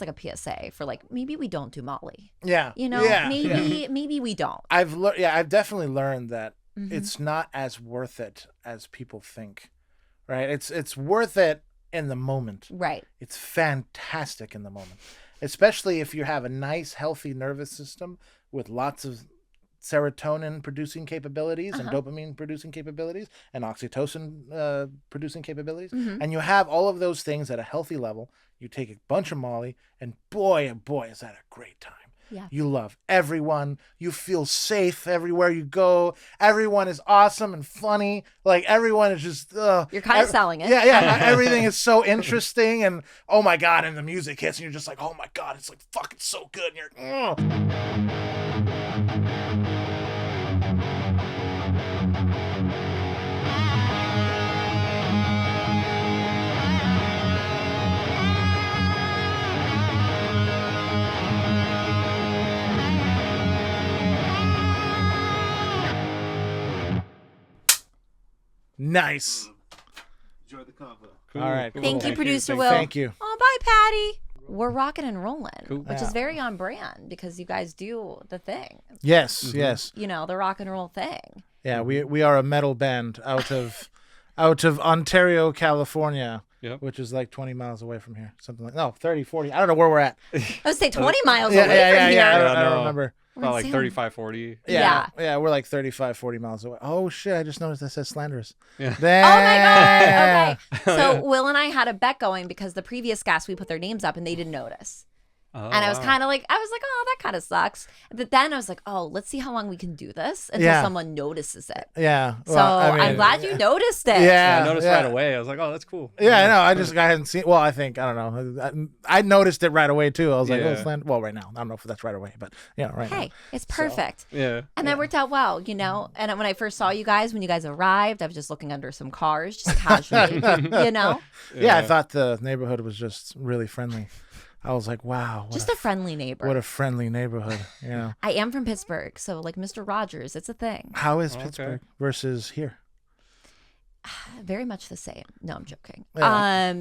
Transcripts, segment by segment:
like a PSA for like, maybe we don't do Molly. Yeah. Maybe we don't. I've definitely learned that it's not as worth it as people think, right? It's worth it in the moment. Right. It's fantastic in the moment, especially if you have a nice, healthy nervous system with lots of serotonin producing capabilities and dopamine producing capabilities and oxytocin producing capabilities. And you have all of those things at a healthy level. You take a bunch of Molly and boy, oh boy, is that a great time. Yeah. You love everyone. You feel safe everywhere you go. Everyone is awesome and funny. Like everyone is just. You're kind of selling it. Yeah. Everything is so interesting, and oh my god, and the music hits, and you're just like, oh my god, it's like fucking so good. And you're. Nice. Enjoy the convo. Cool. All right. Thank you, Producer Will. Thank you. Oh, bye, Patty. We're rocking and rolling, which Yeah. is very on brand because you guys do the thing. Yes, yes. You know, the rock and roll thing. Yeah, we are a metal band out of Ontario, California, which is like 20 miles away from here. Something like 30, 40. I don't know where we're at. I would say 20 miles Yeah, away from here. I don't remember. About like 35, 40. Yeah, we're like 35, 40 miles away. Oh shit, I just noticed that says Slanderus. Yeah. Oh my god. Okay. So Will and I had a bet going because the previous guests we put their names up and they didn't notice. Oh, And I was kind of like, oh, that kind of sucks. But then I was like, oh, let's see how long we can do this until someone notices it. Yeah. So I'm glad you noticed it. Yeah. I noticed right away. I was like, oh, that's cool. Yeah, I know. I hadn't seen. Well, I don't know. I noticed it right away too. I was like, oh, Slanderus. Well, right now, I don't know if that's right away, but right now. Hey, it's perfect. So, yeah. And that worked out well, you know. And when I first saw you guys, when you guys arrived, I was just looking under some cars, just casually, you know. Yeah, I thought the neighborhood was just really friendly. I was like, wow. Just a friendly neighbor. What a friendly neighborhood, you know. I am from Pittsburgh, so like Mr. Rogers, it's a thing. How is Pittsburgh versus here? Very much the same. No, I'm joking. Yeah.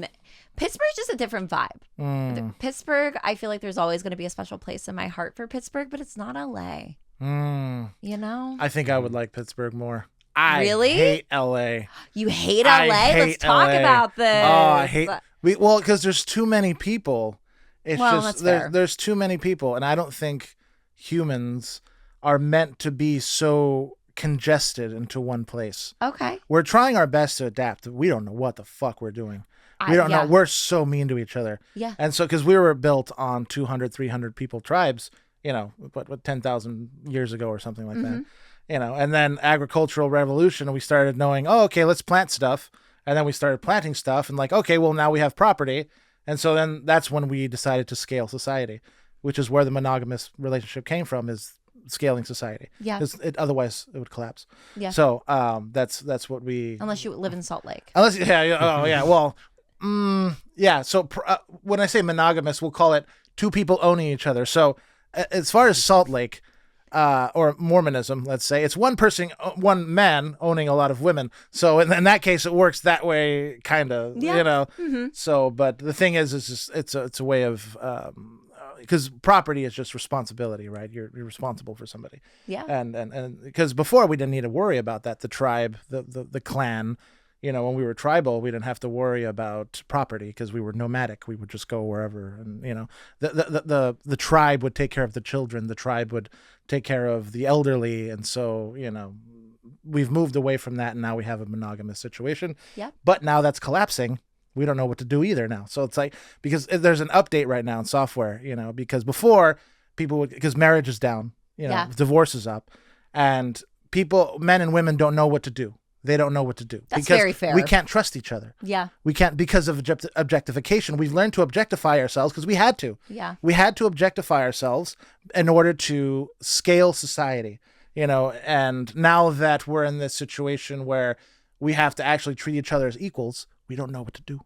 Pittsburgh's just a different vibe. Pittsburgh, I feel like there's always going to be a special place in my heart for Pittsburgh, but it's not LA. You know? I think I would like Pittsburgh more. Really? I hate LA. You hate LA? Let's talk about this. Oh, I hate. Because there's too many people. It's just there's too many people, and I don't think humans are meant to be so congested into one place. Okay. We're trying our best to adapt. We don't know what the fuck we're doing. We don't know. We're so mean to each other. Yeah. And so, because we were built on 200, 300 people tribes, you know, what 10,000 years ago or something like that, you know, and then agricultural revolution, we started knowing, oh, okay, let's plant stuff. And then we started planting stuff and like, okay, well, now we have property. And so then that's when we decided to scale society, which is where the monogamous relationship came from, is scaling society. Yeah. Because otherwise it would collapse. Yeah. So that's what we. Unless you live in Salt Lake. Well, yeah. So when I say monogamous, we'll call it two people owning each other. So as far as Salt Lake, or Mormonism, let's say, it's one man owning a lot of women. So in that case, it works that way, kind of, you know. So, but the thing is just, it's a way of, because property is just responsibility, right? You're responsible for somebody. Yeah. And because before we didn't need to worry about that. The tribe, the clan, you know, when we were tribal, we didn't have to worry about property because we were nomadic. We would just go wherever, and you know, the tribe would take care of the children. The tribe would take care of the elderly, and so you know, we've moved away from that, and now we have a monogamous situation. Yeah. But now that's collapsing. We don't know what to do either now. So it's like, because there's an update right now in software, you know, because before because marriage is down, you know, divorce is up, and men and women don't know what to do. They don't know what to do. That's very fair. We can't trust each other. Yeah. We can't, because of objectification. We've learned to objectify ourselves because we had to. Yeah. We had to objectify ourselves in order to scale society, you know, and now that we're in this situation where we have to actually treat each other as equals, we don't know what to do.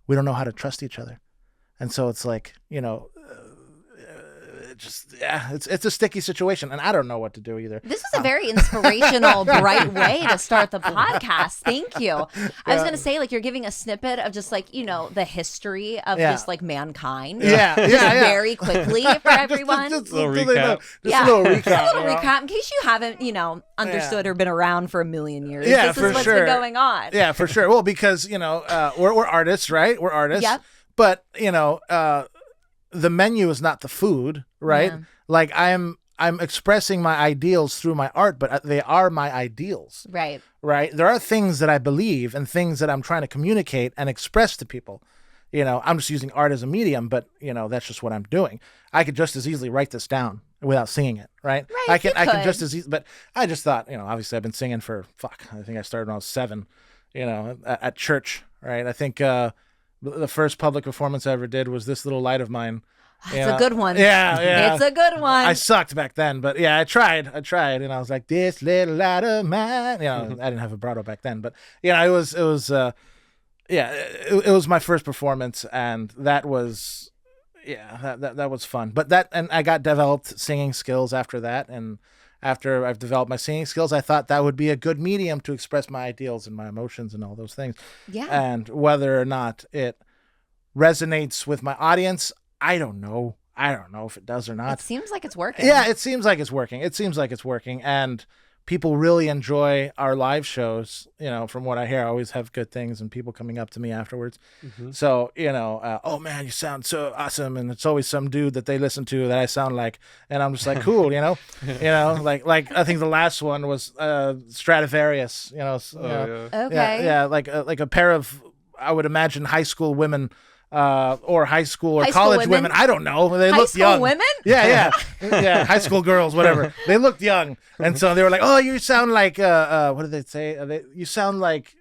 We don't know how to trust each other. And so it's like, you know, it's a sticky situation, and I don't know what to do either. This was a very inspirational, bright way to start the podcast. Thank you. I was going to say, like, you're giving a snippet of just, like, the history of just, like, mankind. Yeah. Very quickly for everyone. Just a little recap. A little recap. A little recap in case you haven't, understood or been around for a million years. Yeah, this for is what's sure. been going on. Yeah, for sure. Well, because, we're artists, right? We're artists. Yep. But, the menu is not the food, right? Yeah. Like I'm expressing my ideals through my art, but they are my ideals. Right. Right? There are things that I believe and things that I'm trying to communicate and express to people. I'm just using art as a medium, but that's just what I'm doing. I could just as easily write this down without singing it, right? I can just as easy, but I just thought, obviously I've been singing for I think I started when I was 7, at church, right? I think the first public performance I ever did was This Little Light of Mine. It's a good one. Yeah. It's a good one. I sucked back then, but yeah, I tried, and I was like, this little light of mine. I didn't have vibrato back then, but it was my first performance, and that was, that was fun. But and I got developed singing skills after that, and after I've developed my singing skills, I thought that would be a good medium to express my ideals and my emotions and all those things. Yeah. And whether or not it resonates with my audience, I don't know. I don't know if it does or not. It seems like it's working. Yeah, it seems like it's working. And people really enjoy our live shows. From what I hear, I always have good things and people coming up to me afterwards. Mm-hmm. So, oh man, you sound so awesome. And it's always some dude that they listen to that I sound like. And I'm just like, cool, like I think the last one was Stradivarius, Okay. Yeah, like a pair of, I would imagine, high school women, or high school or college women. I don't know. They looked young. High school women? Yeah. High school girls, whatever. They looked young, and so they were like, "Oh, you sound like what did they say? You sound like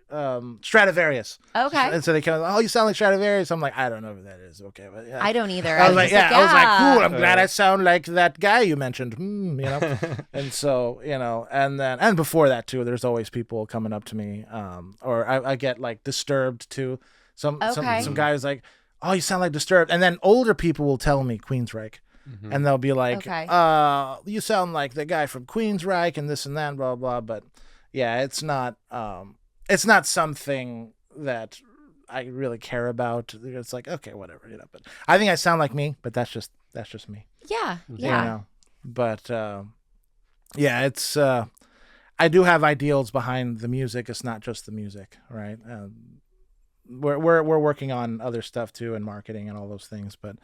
Stradivarius." Okay. And so they kind of, "Oh, you sound like Stradivarius." I'm like, "I don't know who that is." Okay, but yeah. I don't either. I was like, I was like, "Cool. I'm glad I sound like that guy you mentioned." And so and before that too, there's always people coming up to me, or I get like Disturbed too. Some guys like, "Oh, you sound like Disturbed," and then older people will tell me Queensryche, and they'll be like, "You sound like the guy from Queensryche and this and that, blah blah." But yeah, it's not something that I really care about. It's like, okay, whatever, But I think I sound like me, but that's just me. Yeah. But it's I do have ideals behind the music. It's not just the music, right? We're working on other stuff too, and marketing and all those things, but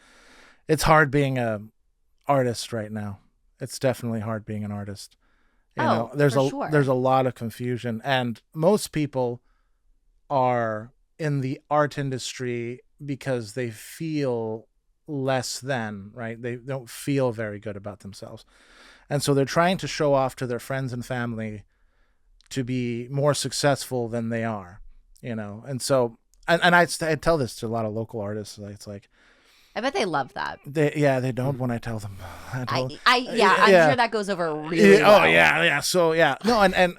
it's hard being a artist right now. It's definitely hard being an artist. There's a lot of confusion, and most people are in the art industry because they feel less than, right? They don't feel very good about themselves. And so they're trying to show off to their friends and family to be more successful than they are, and so And I tell this to a lot of local artists. It's like, I bet they love that. They don't when I tell them. I'm sure that goes over really well. Oh yeah. So yeah, no, and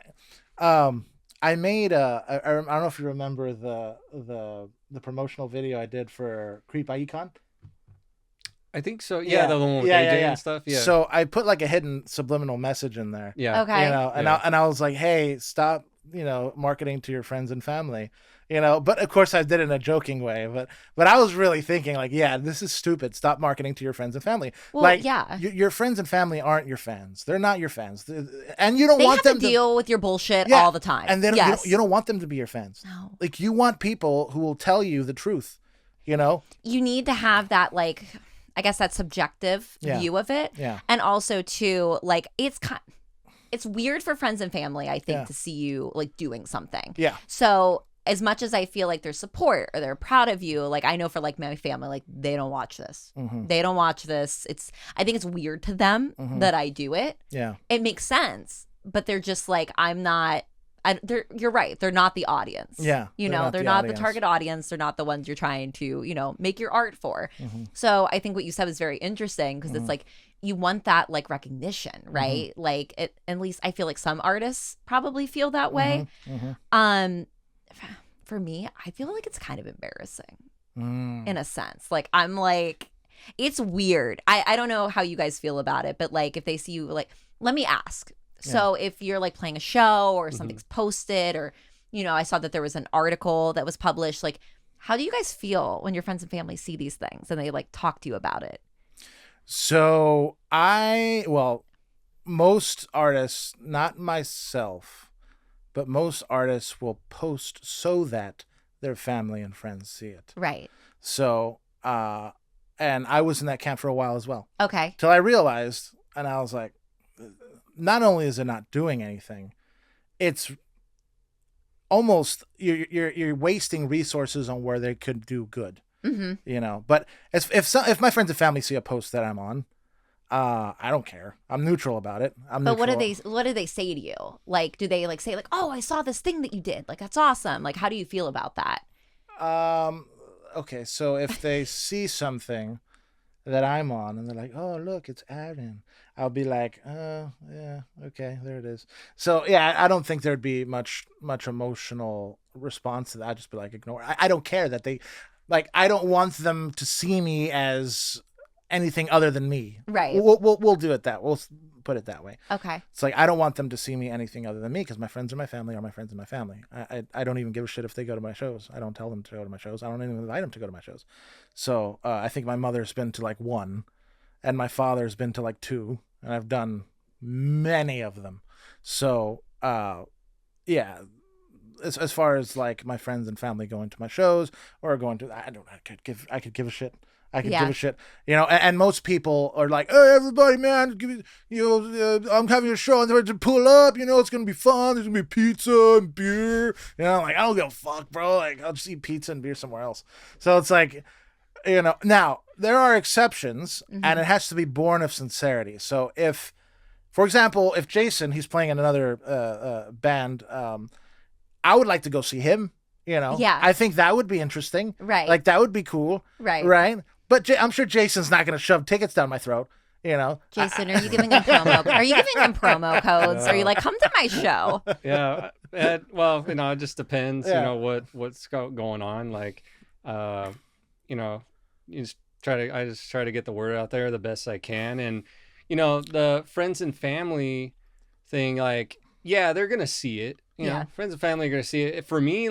I made I don't know if you remember the promotional video I did for Creep Icon. I think so. Yeah, the one with AJ and stuff. Yeah. So I put like a hidden subliminal message in there. Yeah. Okay. And I was like, hey, stop, marketing to your friends and family. But of course I did it in a joking way, but I was really thinking like, yeah, this is stupid. Stop marketing to your friends and family. Well, your friends and family aren't your fans. They're not your fans. And you don't want them to deal with your bullshit all the time. And then you don't want them to be your fans. No. Like you want people who will tell you the truth, You need to have that, like, I guess that subjective view of it. Yeah. And also too, like, it's weird for friends and family, I think, to see you like doing something. Yeah. So as much as I feel like there's support or they're proud of you, like I know for like my family, like they don't watch this. Mm-hmm. They don't watch this. I think it's weird to them that I do it. Yeah. It makes sense, but they're just like, you're right. They're not the audience. Yeah. They're not the target audience. They're not the ones you're trying to, make your art for. Mm-hmm. So I think what you said was very interesting because it's like, you want that like recognition, right? Mm-hmm. Like at least I feel like some artists probably feel that way. Mm-hmm. For me, I feel like it's kind of embarrassing in a sense. Like I'm like, It's weird. I don't know how you guys feel about it, but like if they see you, like, let me ask. So if you're like playing a show or something's posted, or, I saw that there was an article that was published, like, how do you guys feel when your friends and family see these things and they like talk to you about it? So most artists, not myself, but most artists will post so that their family and friends see it. Right. So, and I was in that camp for a while as well. Okay. Till I realized, and I was like, not only is it not doing anything, it's almost you're wasting resources on where they could do good. But if my friends and family see a post that I'm on, I don't care. I'm neutral about it. But what do they say to you? Like, do they like say like, oh, I saw this thing that you did, like, that's awesome? Like, how do you feel about that? Okay, so if they see something that I'm on and they're like, oh, look, it's Aaron, I'll be like, oh, yeah, okay, there it is. So, yeah, I don't think there'd be much emotional response to that. I'd just be like, ignore. I don't care that they, like, I don't want them to see me as anything other than me. Right. We'll do it that. We'll put it that way. Okay. It's like, I don't want them to see me anything other than me, because my friends are my family, my family. I don't even give a shit if they go to my shows. I don't tell them to go to my shows. I don't even invite them to go to my shows. So I think my mother's been to like 1, and my father's been to like 2, and I've done many of them. So yeah, as far as like my friends and family going to my shows or going to, I could give a shit. I could give a shit, and most people are like, hey, everybody, man, I'm having a show, and they're to pull up, it's going to be fun. There's going to be pizza and beer, like, I don't give a fuck, bro. Like, I'll just eat pizza and beer somewhere else. So it's like, now there are exceptions, and it has to be born of sincerity. So if, for example, if Jason, he's playing in another band, I would like to go see him, Yeah. I think that would be interesting. Right. Like, that would be cool. Right. Right. But I'm sure Jason's not going to shove tickets down my throat, Jason, are you giving him promo codes? Are you like, come to my show? Yeah. Well, it just depends, what's going on. Like, I just try to get the word out there the best I can. And, the friends and family thing, like, yeah, they're going to see it. Friends and family are going to see it. For me,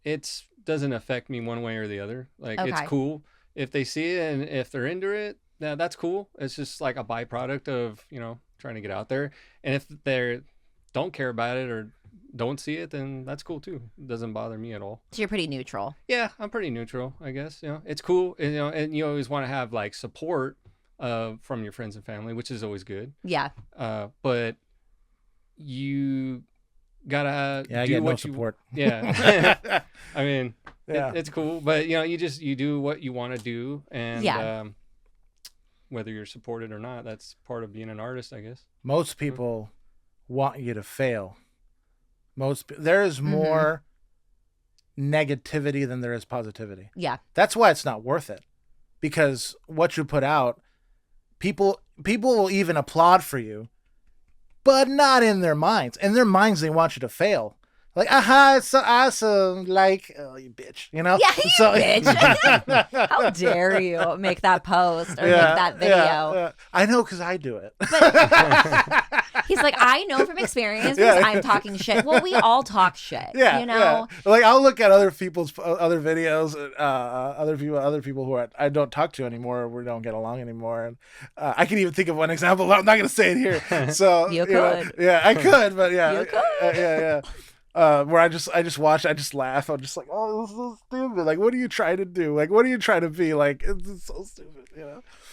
it doesn't affect me one way or the other. Like, It's cool if they see it, and if they're into it, that's cool. It's just like a byproduct of, trying to get out there. And if they don't care about it or don't see it, then that's cool too. It doesn't bother me at all. So you're pretty neutral. Yeah, I'm pretty neutral, I guess. It's cool. And, and you always want to have like support from your friends and family, which is always good. Yeah. But you gotta do what you support. Yeah. I mean, it's cool, but you do what you want to do, and whether you're supported or not, that's part of being an artist, I guess. Most people want you to fail. There is more negativity than there is positivity. Yeah. That's why it's not worth it, because what you put out, people will even applaud for you, but not in their minds. In their minds, they want you to fail. Like, aha, it's so awesome. Like, oh, you bitch, Yeah, you bitch. How dare you make that post or make that video? Yeah. I know, because I do it. But he's like, I know from experience because I'm talking shit. Well, we all talk shit, Yeah. Like, I'll look at other people's other videos, other people who I don't talk to anymore, or we don't get along anymore. And I can even think of one example, but I'm not going to say it here. So you could. I could, but yeah. You could. Yeah. Where I just watch, I just laugh. I'm just like, oh, this is so stupid. Like, what are you trying to do? Like, what are you trying to be? Like, it's so stupid,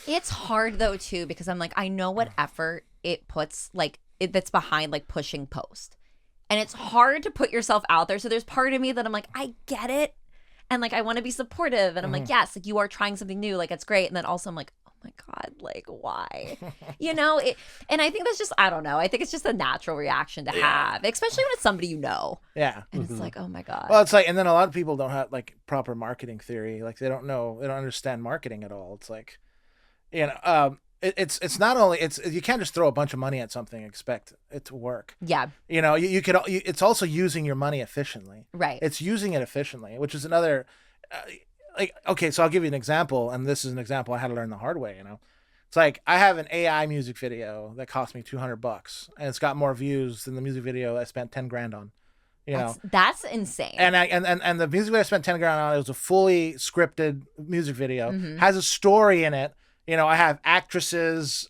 It's hard though too, because I'm like, I know what effort it puts, like, that's behind like pushing post, and it's hard to put yourself out there. So there's part of me that I'm like, I get it, and like I want to be supportive, and I'm like, yes, like you are trying something new, like it's great, and then also I'm like, oh my God, like why? And I think that's just, I don't know. I think it's just a natural reaction to have, especially when it's somebody Yeah. And it's like, oh my God. Well, it's like, and then a lot of people don't have like proper marketing theory. Like they don't understand marketing at all. It's like, it's not only, you can't just throw a bunch of money at something and expect it to work. Yeah. It's also using your money efficiently. Right. It's using it efficiently, which is another, like, okay, so I'll give you an example, and this is an example I had to learn the hard way. It's like I have an AI music video that cost me $200, and it's got more views than the music video I spent 10 grand on. That's insane. And the music video I spent 10 grand on, it was a fully scripted music video, has a story in it. I have actresses,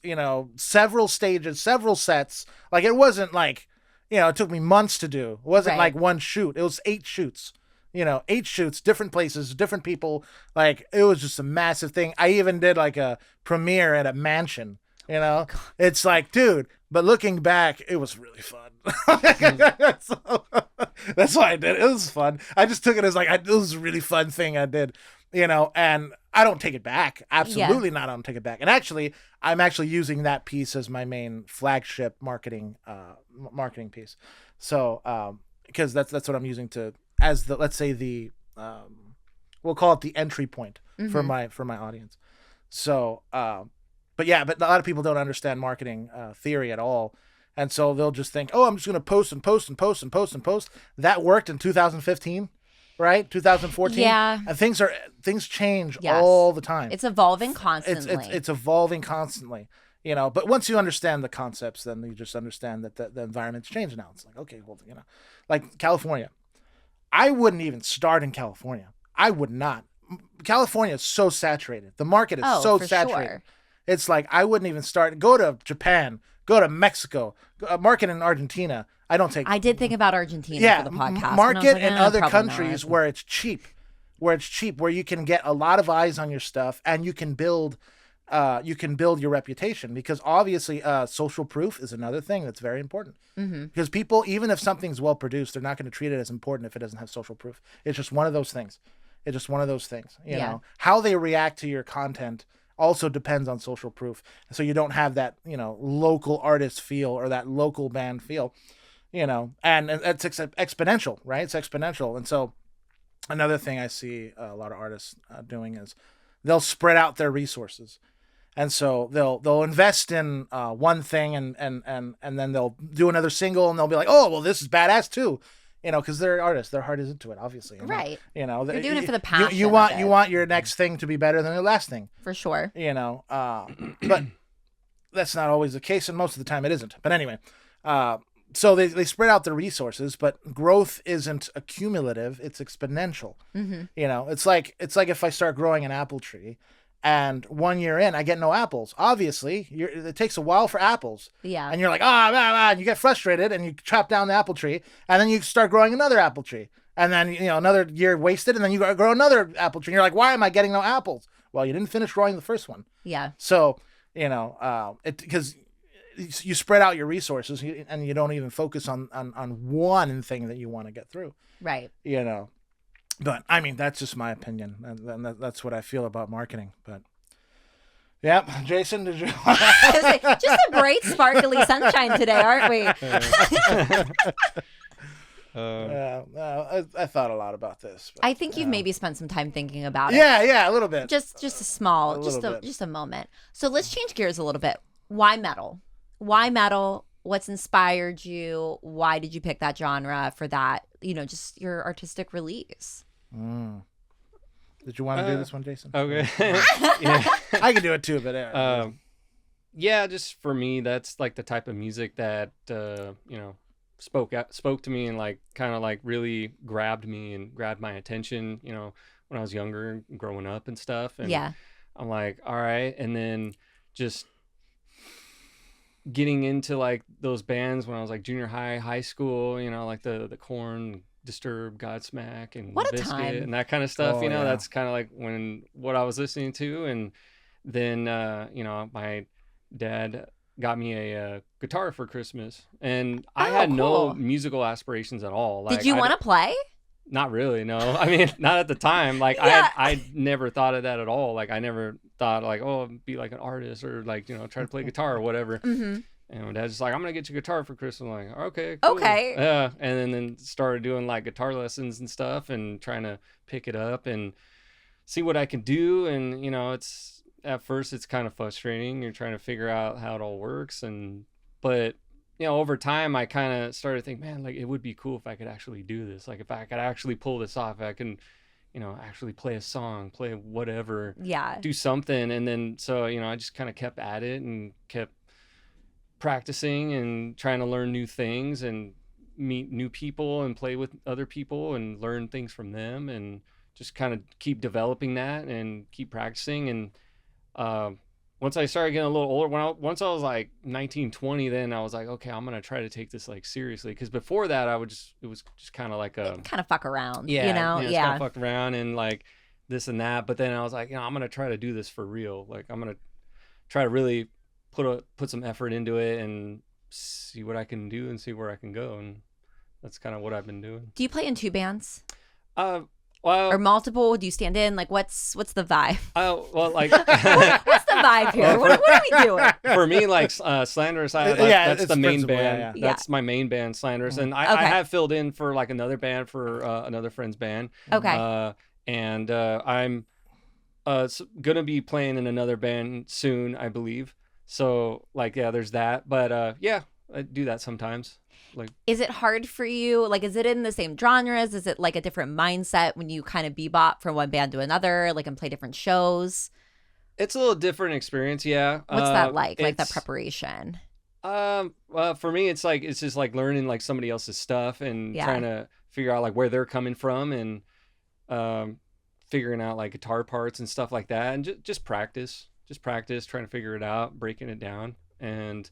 several stages, several sets. Like, it wasn't like, it took me months to do. It wasn't like one shoot. It was 8 shoots. 8 shoots, different places, different people. Like, it was just a massive thing. I even did like a premiere at a mansion. It's like, dude. But looking back, it was really fun. So, that's why I did it. It was fun. I just took it as like, it was a really fun thing I did. And I don't take it back. Absolutely not. I don't take it back. And actually, I'm actually using that piece as my main flagship marketing piece. So, because that's what I'm using as the, let's say we'll call it the entry point for my audience. So, but a lot of people don't understand marketing theory at all. And so they'll just think, oh, I'm just going to post and post and post and post and post. That worked in 2015. Right, 2014. Yeah, and things change all the time. It's evolving constantly. It's evolving constantly. But once you understand the concepts, then you just understand that the environment's changed now. It's like, okay, well, like California. I wouldn't even start in California. I would not. California is so saturated. The market is so saturated. Sure. It's like I wouldn't even start. Go to Japan. Go to Mexico. Market in Argentina. I did think about Argentina for the podcast. Market in other countries where it's cheap, where you can get a lot of eyes on your stuff, and you can build your reputation, because obviously social proof is another thing that's very important. Because people, even if something's well produced, they're not going to treat it as important if it doesn't have social proof. It's just one of those things. You know, how they react to your content also depends on social proof. So you don't have that, local artist feel or that local band feel. And it's exponential, right? It's exponential. And so another thing I see a lot of artists doing is they'll spread out their resources. And so they'll invest in one thing and then they'll do another single and they'll be like, oh, well, this is badass too. Because they're artists, their heart is into it, obviously. Right. They're doing it for the passion. You want your next thing to be better than your last thing. For sure. But that's not always the case, and most of the time it isn't. But anyway, so they spread out their resources, but growth isn't accumulative; it's exponential. It's like if I start growing an apple tree, and 1 year in I get no apples. Obviously, it takes a while for apples. Yeah. And you're like, and you get frustrated, and you chop down the apple tree, and then you start growing another apple tree, and then another year wasted, and then you grow another apple tree. And you're like, why am I getting no apples? Well, you didn't finish growing the first one. Yeah. So because you spread out your resources and you don't even focus on one thing that you want to get through. Right. But I mean, that's just my opinion, and that's what I feel about marketing. But yeah, Jason, did you? Just a bright, sparkly sunshine today, aren't we? I thought a lot of this. But, I think you've maybe spent some time thinking about it. Yeah, a little bit. Just a moment. So let's change gears a little bit. Why metal? What's inspired you? Why did you pick that genre for that? Just your artistic release. Did you want to do this one, Jason? Okay. Yeah, I can do it too, but yeah, just for me, that's like the type of music that spoke to me and like kind of like really grabbed me and grabbed my attention. When I was younger, growing up and stuff. And yeah, I'm like, all right, and then just getting into like those bands when I was like junior high school, like the Korn, Disturbed, Godsmack, and what a Biscuit time. and that kind of stuff. Oh, yeah. That's kind of like what I was listening to. And then my dad got me a guitar for Christmas, and I had no musical aspirations at all. Like, did you want to play? Not really, no. I mean, not at the time. Like, yeah. I never thought of that at all. Like, I never thought like, oh, be like an artist or like, try to play guitar or whatever. Mm-hmm. And my dad's just like, I'm gonna get you a guitar for Christmas. I'm like, okay, cool. Okay. Yeah. And then started doing like guitar lessons and stuff and trying to pick it up and see what I can do. And it's at first it's kind of frustrating. You're trying to figure out how it all works. But over time I kind of started thinking, man, like it would be cool if I could actually do this. Like if I could actually pull this off, I can, actually play a song, play whatever, Yeah. do something. And then, so, I just kind of kept at it and kept practicing and trying to learn new things and meet new people and play with other people and learn things from them, and just kind of keep developing that and keep practicing. And once I started getting a little older, once I was like 19, 20, then I was like, okay, I'm gonna try to take this like seriously. Because before that, it was just kind of like kind of fuck around. Yeah, Yeah. kind of fucked around and like this and that. But then I was like, I'm gonna try to do this for real. Like, I'm gonna try to really put some effort into it and see what I can do and see where I can go. And that's kind of what I've been doing. Do you play in 2 bands? Well, or multiple? Do you stand in? Like, what's the vibe? Well, like, what's the vibe here? What are we doing? For me, like, Slanderus, that's the main band. Yeah. That's my main band, Slanderus. And I have filled in for like another band for another friend's band. Okay. And I'm gonna be playing in another band soon, I believe. So, like, yeah, there's that. But yeah, I do that sometimes. Like, is it hard for you? Like, is it in the same genres? Is it like a different mindset when you kind of bebop from one band to another, like, and play different shows? It's a little different experience, yeah. What's that like? Like that preparation? Well, for me, it's just like learning like somebody else's stuff and trying to figure out like where they're coming from, and figuring out like guitar parts and stuff like that, and just practice, trying to figure it out, breaking it down, and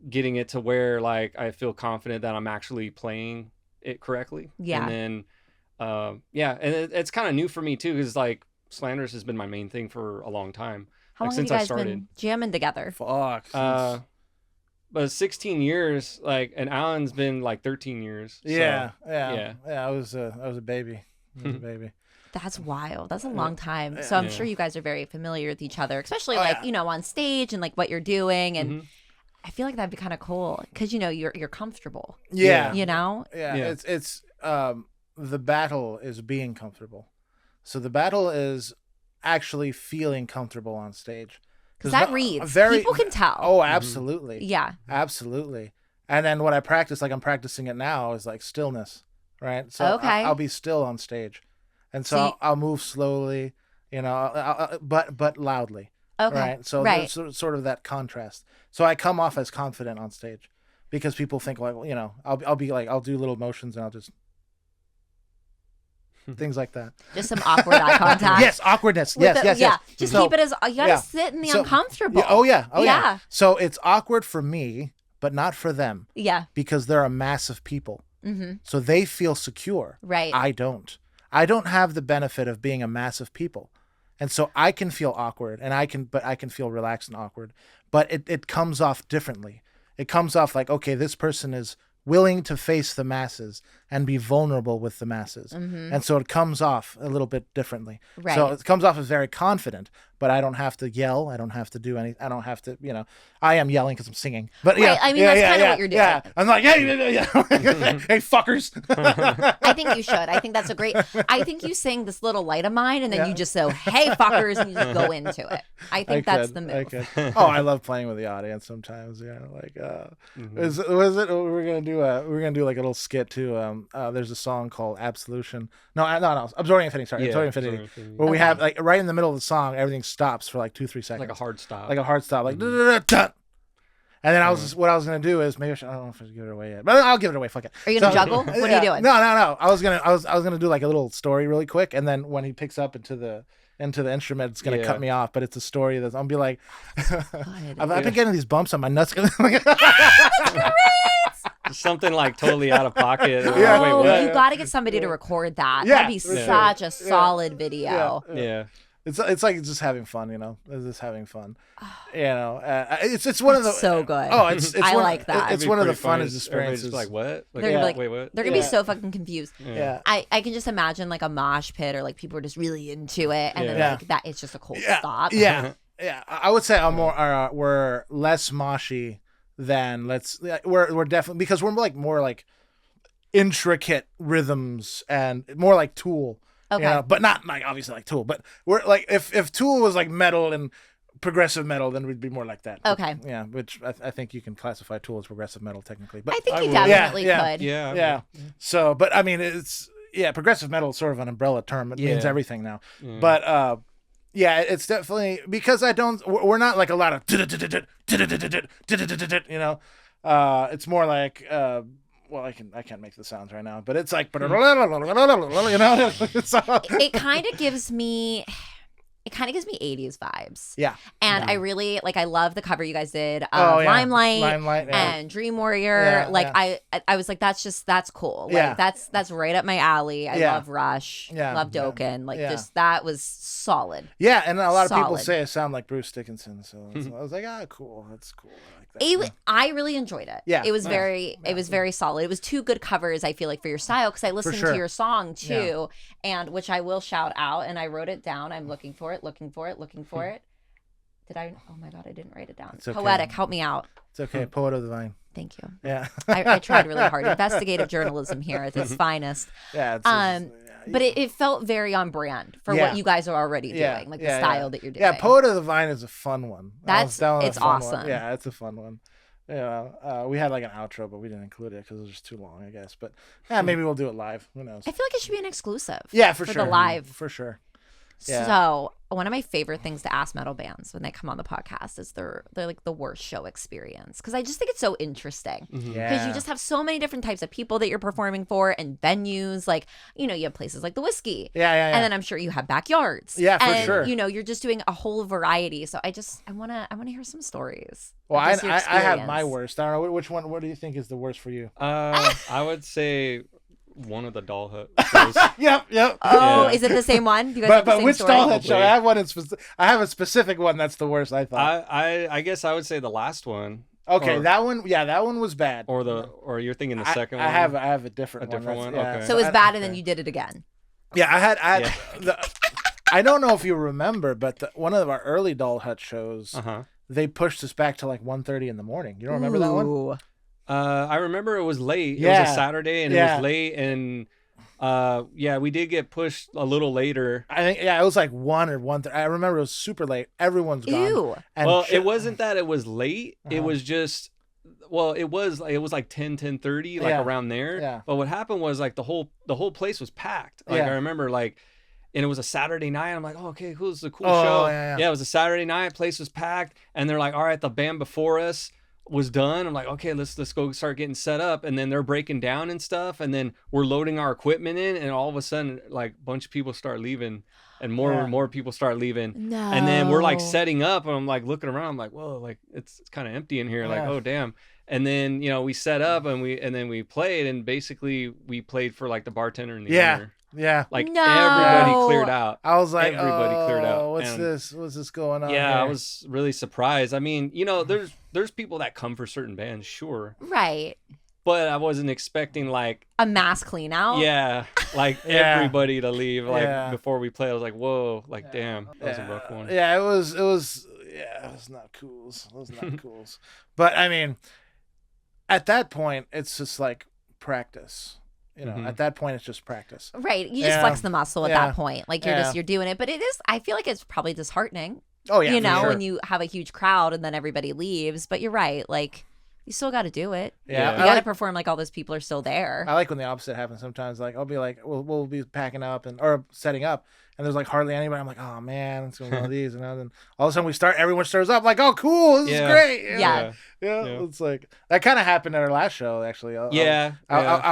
getting it to where like I feel confident that I'm actually playing it correctly. Yeah. And then and it's kind of new for me too, because like Slanderus has been my main thing for a long time. How long have you guys been jamming together? Fuck. But 16 years, like, and Alan's been like 13 years. So, yeah. I was a baby. That's wild. That's a long time. So I'm sure you guys are very familiar with each other, especially on stage and like what you're doing. And I feel like that'd be kind of cool because you're comfortable. Yeah. Yeah. It's the battle is being comfortable. So the battle is actually feeling comfortable on stage. Because that reads. People can tell. Oh, absolutely. Yeah. Absolutely. And then what I practice, like I'm practicing it now, is like stillness, right? So I'll be still on stage. And so I'll move slowly, but loudly. Okay. Right. So there's sort of that contrast. So I come off as confident on stage because people think like, I'll be like, I'll do little motions and I'll just things like that. Just some awkward eye contact. Yes, awkwardness. Yes. Yeah. Just keep it as you gotta sit in the uncomfortable. Oh yeah. So it's awkward for me, but not for them. Yeah. Because they're a mass of people. Mm-hmm. So they feel secure. Right. I don't have the benefit of being a mass of people. And so I can feel awkward and I can feel relaxed and awkward, but it comes off differently. It comes off like, okay, this person is willing to face the masses and be vulnerable with the masses. Mm-hmm. And so it comes off a little bit differently. Right. So it comes off as very confident, but I don't have to yell. I don't have to do anything. I don't have to, I am yelling because I'm singing. But right. I mean, that's kind of what you're doing. Yeah. I'm like, hey, hey, fuckers. I think you should. I think that's I think you sing This Little Light of Mine and then you just say, hey, fuckers, and you just go into it. I think that's the move. Oh, I love playing with the audience sometimes. Like, was it, we're going to do like a little skit too. There's a song called Absolution. No, Absorbing Infinity. Sorry, Absorbing Infinity. Where we have like right in the middle of the song, everything stops for like 2-3 seconds. Like a hard stop. Like and then what I was gonna do is maybe I don't know if I should give it away yet, but I'll give it away. Fuck it. Are you gonna juggle? What are you doing? No. I was gonna do like a little story really quick, and then when he picks up into the instrument, it's gonna cut me off. But it's a story that's I'll be like, I've been getting these bumps on my nuts. Something like totally out of pocket. Yeah. Wait, what? You got to get somebody to record that. Yeah, that'd be such a solid video. Yeah. It's like just having fun, It's just having fun, It's one of the so good. Oh, it's I like that. It's one of the funnest experiences. Like what? Like, they're wait, what? They're gonna be so fucking confused. Yeah. I can just imagine like a mosh pit or like people are just really into it, and then like that it's just a cold stop. Yeah. I would say we're less moshy than we're definitely because we're more like intricate rhythms and more like Tool. Okay. But not like obviously like Tool, but we're like if Tool was like metal and progressive metal, then we'd be more like that. Okay. Yeah, which I think you can classify Tool as progressive metal technically. But I think you definitely could. Yeah. So, but I mean, it's progressive metal is sort of an umbrella term. It means everything now. Yeah. But yeah, it's definitely because we're not like a lot of you know. It's more like well, I can't make the sounds right now, but it's like you know. It kind of gives me 80s vibes. Yeah. And I really I love the cover you guys did of Limelight and Dream Warrior. I was like, that's cool. Like that's right up my alley. I love Rush. Love Dokken. Just that was solid. Yeah, and a lot of people say I sound like Bruce Dickinson, so I was like, cool. That's cool. I like that. I really enjoyed it. Yeah. It was it was very solid. It was two good covers, I feel like, for your style, because I listened to your song too, and which I will shout out, and I wrote it down. I'm looking for it. Did I? Oh my God, I didn't write it down. It's okay. Poetic, help me out. It's okay. Poet of the Vine. Thank you. Yeah. I tried really hard. Investigative journalism here at its finest. Yeah. But it felt very on brand for what you guys are already doing, like the style that you're doing. Yeah, Poet of the Vine is a fun one. It's awesome. One. Yeah, it's a fun one. Yeah, we had like an outro, but we didn't include it because it was just too long, I guess. But maybe we'll do it live. Who knows? I feel like it should be an exclusive. Yeah, for sure. For the live. For sure. Yeah. So one of my favorite things to ask metal bands when they come on the podcast is they're like the worst show experience, because I just think it's so interesting because you just have so many different types of people that you're performing for and venues, like you have places like the Whiskey, and then I'm sure you have backyards, for sure. You're just doing a whole variety. So I want to hear some stories. Well, I have my worst. I don't know which one. What do you think is the worst for you? I would say one of the Doll Hut shows. Yep. Oh, is it the same one? Do you guys have the same which story? Doll Hut show? I have one. I have a specific one that's the worst. I thought. I guess I would say the last one. Okay, that one. Yeah, that one was bad. Or you're thinking the second one. I have a different one. Okay. So it was bad, and then you did it again. Yeah, I had. I don't know if you remember, but one of our early Doll Hut shows, they pushed us back to like 1:30 in the morning. You don't remember that one? I remember it was late. It was a Saturday, and it was late, and we did get pushed a little later. I think it was like 1 or 1:30. I remember it was super late. Everyone's gone. Ew. And it wasn't that it was late. It was just it was like 10:30, like around there. Yeah. But what happened was like the whole place was packed. Like I remember and it was a Saturday night. I'm like, oh, okay, cool. This is a cool show. Yeah, it was a Saturday night. Place was packed, and they're like, all right, the band before us was done. I'm like, okay, let's go start getting set up. And then they're breaking down and stuff, and then we're loading our equipment in, and all of a sudden, like, a bunch of people start leaving, and more people start leaving. No. And then we're like setting up, and I'm like looking around. I'm like, whoa, like it's kind of empty in here. Like, oh damn. And then we set up, and then we played, and basically we played for like the bartender and the owner. Yeah. Like everybody cleared out. I was like, everybody cleared out. What's this going on? Yeah, here? I was really surprised. I mean, there's people that come for certain bands, sure. Right. But I wasn't expecting like a mass clean out. Yeah. Like everybody to leave before we play. I was like, whoa, like damn. That was a rough one. Yeah, it was not cool. It was not cool. But I mean, at that point it's just like practice. At that point, it's just practice. Right. You just flex the muscle at that point. Like you're doing it. But it is, I feel like it's probably disheartening. Oh, yeah. When you have a huge crowd and then everybody leaves. But you're right. Like, you still got to do it. Yeah. You got to perform like all those people are still there. I like when the opposite happens sometimes. Like, I'll be like, we'll be packing up or setting up, and there's like hardly anybody. I'm like, oh man, it's going to be one of these. And then all of a sudden everyone stirs up like, oh cool, this is great. Yeah. It's like that kind of happened at our last show actually. I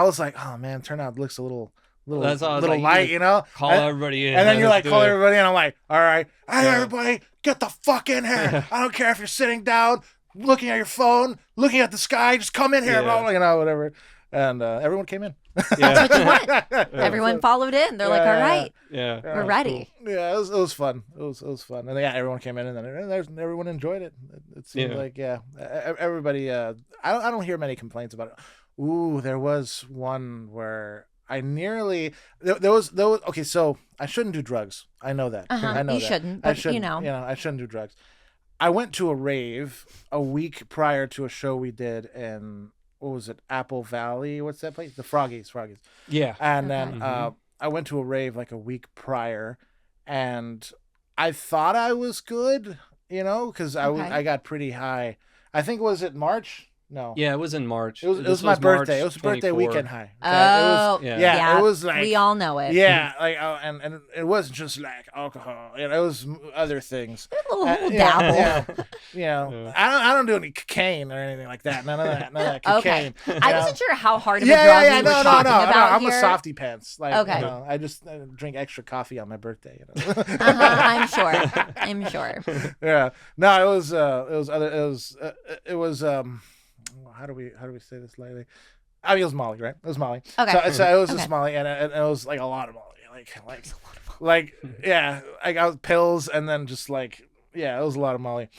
was like, oh man, turnout looks a little light, Call everybody in. And then you're like, call everybody in. I'm like, all right, hey everybody, get the fuck in here. I don't care if you're sitting down, looking at your phone, looking at the sky, just come in here, whatever. And everyone came in. That's what you want. Everyone followed in. They're like, all right, we're ready. Cool. Yeah, it was fun. It was fun. And everyone came in, and then everyone enjoyed it. It seemed like everybody. I don't hear many complaints about it. Ooh, there was one where I nearly there was okay. So I shouldn't do drugs. I know that. I know you shouldn't. But I shouldn't do drugs. I went to a rave a week prior to a show we did in, what was it, Apple Valley? What's that place? The Froggies. Yeah. And then I went to a rave like a week prior, and I thought I was good, because I got pretty high. I think, was it March? No. Yeah, it was in March. It was This my birthday. March It was a birthday 24. weekend high. Okay? Oh, It was like we all know it. Yeah, like and it wasn't just like alcohol. You know, it was other things. A little dabble. Yeah. You know, I don't do any cocaine or anything like that. None of that Okay. cocaine. I wasn't sure how hard of a drug we were No. talking about I'm here. a softy pants. Like, Okay. you know, I just drink extra coffee on my birthday. You know? I'm sure. Yeah. No, it was how do we say this lightly? I mean, it was Molly, right? It was Molly. Okay. So it was just Molly, and it was like a lot of Molly, yeah, I got pills, and then just like, yeah, it was a lot of Molly,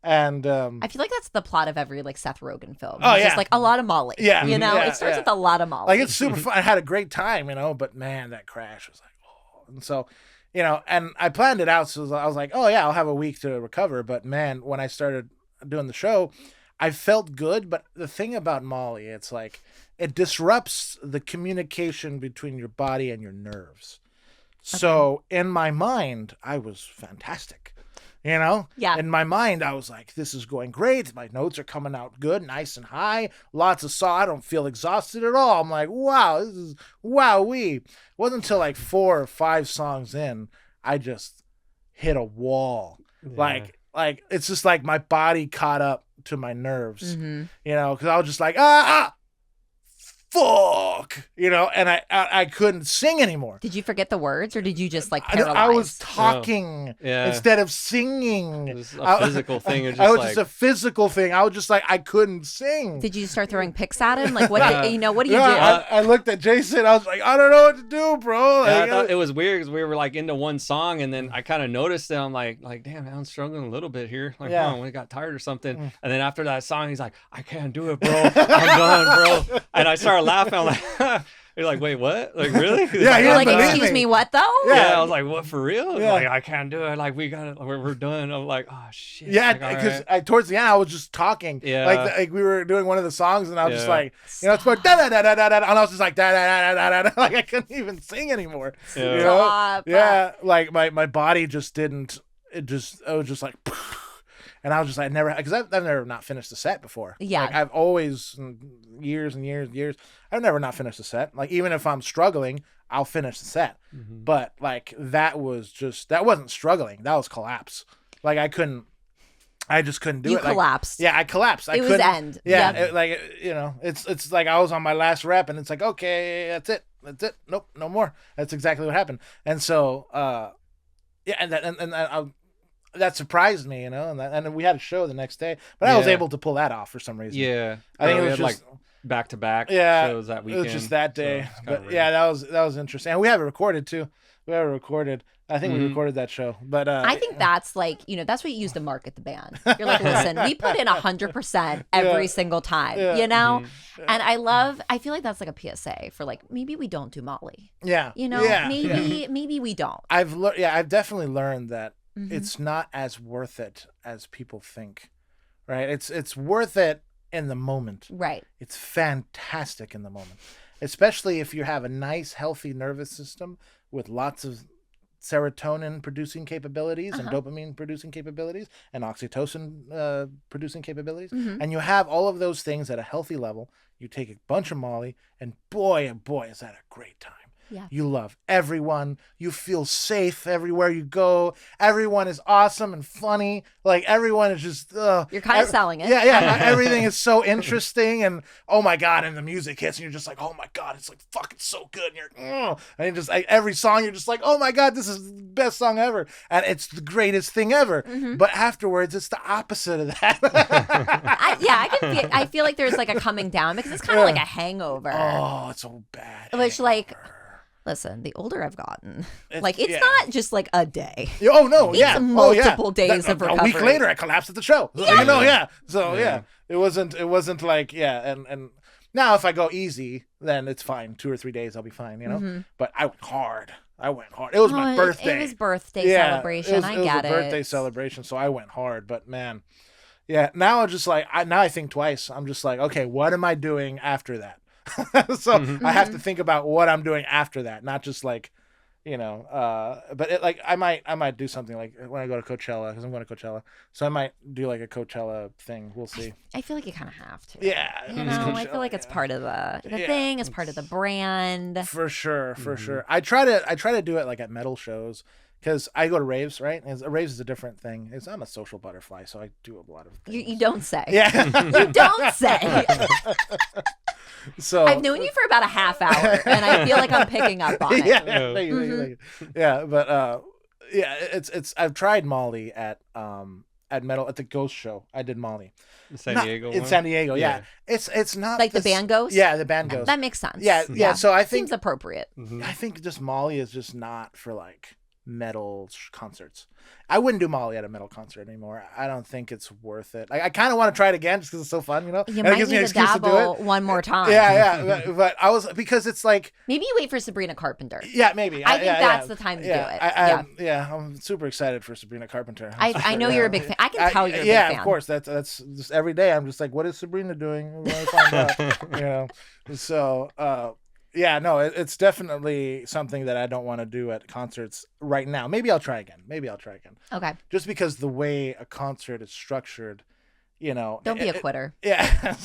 and I feel like that's the plot of every like Seth Rogen film. Oh, It's yeah. just like a lot of Molly. Yeah. You know, Yeah, it starts yeah. with a lot of Molly. like it's super fun. I had a great time, you know, but man, that crash was like, oh, and so. You know, and I planned it out, so I was like, oh yeah, I'll have a week to recover. But man, when I started doing the show, I felt good. But the thing about Molly, it's like it disrupts the communication between your body and your nerves. So in my mind, I was fantastic. You know? Yeah. In my mind, I was like, this is going great. My notes are coming out good, nice and high. Lots of I don't feel exhausted at all. I'm like, wow, this is wowee. It wasn't until like 4 or 5 songs in, I just hit a wall. Yeah. Like it's just like my body caught up to my nerves. Mm-hmm. You know, because I was just like, fuck, you know, and I couldn't sing anymore. Did you forget the words, or did you just like I paralyze? was talking Yeah. instead of singing. It was a physical thing. It was I just was like, just a physical thing. I was just like, I couldn't sing. Did you start throwing pics at him? Like, what? What do you do? I looked at Jason. I was like, I don't know what to do, bro. yeah, I Like, thought it was weird because we were like into one song, and then I kind of noticed that I'm like, damn, I'm struggling a little bit here. Like, Yeah. oh, we got tired or something. And then after that song, he's like, I can't do it, bro. I'm done, bro. And I started laughing. I'm like, you're like, wait, what? Like, really? Yeah, You're he like, didn't believe excuse me. me, what though? Yeah, I was like, what, for real? Yeah. Like, I can't do it. Like, we got it. We're done. I'm like, oh shit. yeah, Like, all because right. towards the end, I was just talking. Yeah. Like we were doing one of the songs, and I was just Yeah. like, you know, it's going da da da da da da, and I was just like da da da da da da, like I couldn't even sing anymore. Yeah. You know? Stop. Yeah, like my body just didn't. I was just like. And I was just like, because I've never not finished a set before. Yeah. Like, I've always, years and years and years, I've never not finished a set. Like, even if I'm struggling, I'll finish the set. Mhm. But, like, that wasn't struggling. That was collapse. Like, I just couldn't do You it. Like, collapsed. yeah, I collapsed. It was end. Yeah, Yep. you know, it's like I was on my last rep, and it's like, okay, that's it. Nope, no more. That's exactly what happened. And so, yeah, and that surprised me, you know, and we had a show the next day, but I was Yeah. able to pull that off for some reason. Yeah. I think Yeah, it we was had just like back to back yeah, shows that it weekend. was just that day. so it's kinda But rare. yeah, that was interesting, and we have it recorded too. We have it recorded. I think we Mhm. recorded that show, but I think that's like, that's what you use to market the band. You're like, listen, we put in 100% every Yeah. single time, Yeah. you know? Mhm. And I feel like that's like a PSA for like, maybe we don't do Molly, yeah, you know? yeah, Maybe we don't. I've definitely learned that Mhm. it's not as worth it as people think, right? It's worth it in the moment. Right. It's fantastic in the moment, especially if you have a nice, healthy nervous system with lots of serotonin producing capabilities and dopamine producing capabilities and oxytocin producing capabilities. Mhm. And you have all of those things at a healthy level. You take a bunch of Molly, and boy, oh boy, is that a great time. Yeah. You love everyone. You feel safe everywhere you go. Everyone is awesome and funny. Like, everyone is just... You're kind of selling it. Yeah. Everything is so interesting, and oh my god, and the music hits, and you're just like, oh my god, it's like fucking so good. And you're, and just like every song, you're just like, oh my god, this is the best song ever, and it's the greatest thing ever. Mm-hmm. But afterwards, it's the opposite of that. I feel like there's like a coming down because it's kind of like a hangover. Oh, it's so bad. Which, like, hangover. listen, the older I've gotten, It's- like, it's yeah. not just like a day. Oh no! It's yeah, multiple days of A week recovery. later, I collapsed at the show. So, you know, yeah. So Yeah. yeah, it wasn't like and now if I go easy, then it's fine. 2 or 3 days, I'll be fine. You know. Mhm. But I went hard. It was my birthday. It was birthday Yeah, celebration. It was, I it was get a it. birthday celebration, so I went hard. But man, yeah. Now I'm just like now I think twice. I'm just like, okay, what am I doing after that? So I have to think about what I'm doing after that, not just like, But like I might do something like when I go to Coachella, because I'm going to Coachella, so I might do like a Coachella thing. We'll see. I feel like you kind of have to. Yeah, I feel like it's part of the thing. It's part of the brand. For sure. I try to do it like at metal shows. Because I go to raves, right? And raves is a different thing. I'm a social butterfly, so I do a lot of things. You don't say. Yeah. You don't say. So I've known you for about a half hour, and I feel like I'm picking up on it. Yeah, thank you. Yeah, but it's I've tried Molly at metal at the Ghost show. I did Molly in San Diego. In San Diego, yeah. It's not like the band Ghost. Yeah, the band Ghost. That makes sense. Yeah. So I think seems appropriate. I think just Molly is just not for like metal concerts. I wouldn't do Molly at a metal concert anymore. I don't think it's worth it. I kind of want to try it again just because it's so fun, You and might it gives need me an to excuse to do dabble it. one more time. Yeah. But I was because it's like maybe you wait for Sabrina Carpenter. Yeah, maybe. I think that's the time to do it. I'm super excited for Sabrina Carpenter. I know you're a big fan. I can tell you're a big fan. Yeah, of course. That's just every day. I'm just like, what is Sabrina doing? I want to find out. So. No, it's definitely something that I don't want to do at concerts right now. Maybe I'll try again. Okay. Just because the way a concert is structured, Don't be a quitter. Yeah.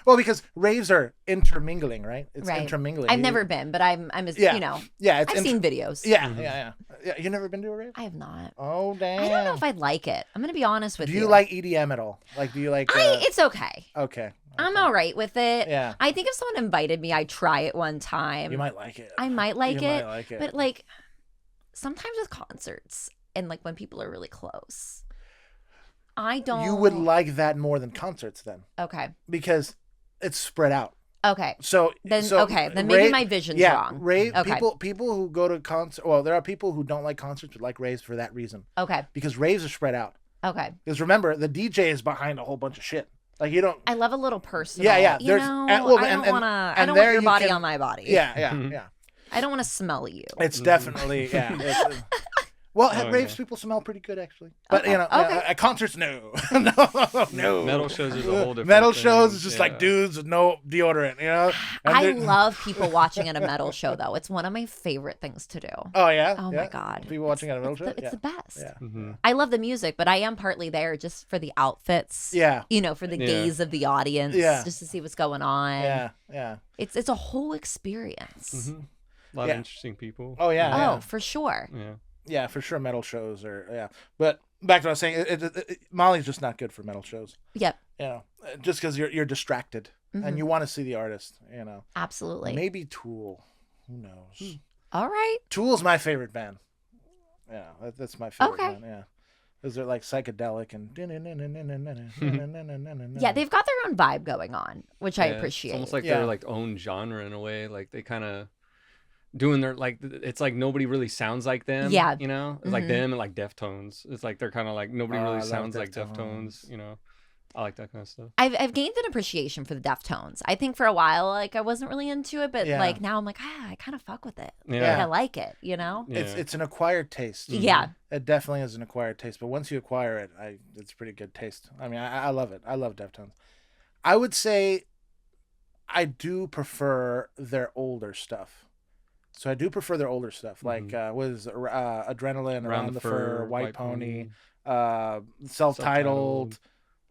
Well, because raves are intermingling, right? It's intermingling. I've never been, but I'm I've seen videos. Yeah. You never been to a rave? I have not. Oh, damn. I don't know if I'd like it. I'm going to be honest with you. Do you like EDM at all? Like, do you like... It's okay. Okay. I'm all right with it. Yeah. I think if someone invited me, I'd try it one time. You might like it. I might like it. Might like it. But like sometimes with concerts and like when people are really close, I don't. You would like that more than concerts then. Okay. Because it's spread out. Okay. Then maybe my vision's wrong. Rave people who go to concerts. Well, there are people who don't like concerts but like raves for that reason. Okay. Because raves are spread out. Okay. Because remember, the DJ is behind a whole bunch of shit. Like you don't. I love a little personal. Yeah. I don't want your body on my body. Yeah. I don't want to smell you. It's definitely Well, at raves, people smell pretty good, actually. But, at concerts, no. No. Metal shows is a whole different Metal thing. shows is just like dudes with no deodorant, I love people watching at a metal show, though. It's one of my favorite things to do. Oh, yeah? Oh, my God. People watching at a metal show? It's the best. Yeah. Mm-hmm. I love the music, but I am partly there just for the outfits. Yeah. For the gaze of the audience. Yeah. Just to see what's going on. Yeah. It's a whole experience. Mm-hmm. A lot of interesting people. Oh, yeah. Oh, for sure. Yeah. Yeah, for sure. Metal shows are But back to what I was saying, Molly's just not good for metal shows. Yep. Just because you're distracted and you want to see the artist. Absolutely. Maybe Tool. Who knows? All right. Tool's my favorite band. Yeah, that's my favorite band. Yeah. Because they're like psychedelic and. Yeah, they've got their own vibe going on, which I appreciate. It's almost like their like own genre in a way. Like they kind of. Doing their it's like nobody really sounds like them. Yeah. It's like them and like Deftones. It's like they're kind of like nobody really sounds like Deftones. I like that kind of stuff. I've gained an appreciation for the Deftones. I think for a while like I wasn't really into it, but like now I'm like I kind of fuck with it. Yeah. Like, I like it. Yeah. It's an acquired taste. Yeah. It definitely is an acquired taste. But once you acquire it, it's pretty good taste. I mean, I love it. I love Deftones. I would say I do prefer their older stuff. So I do prefer their older stuff, like Adrenaline, Around the Fur, White Pony, Self-Titled,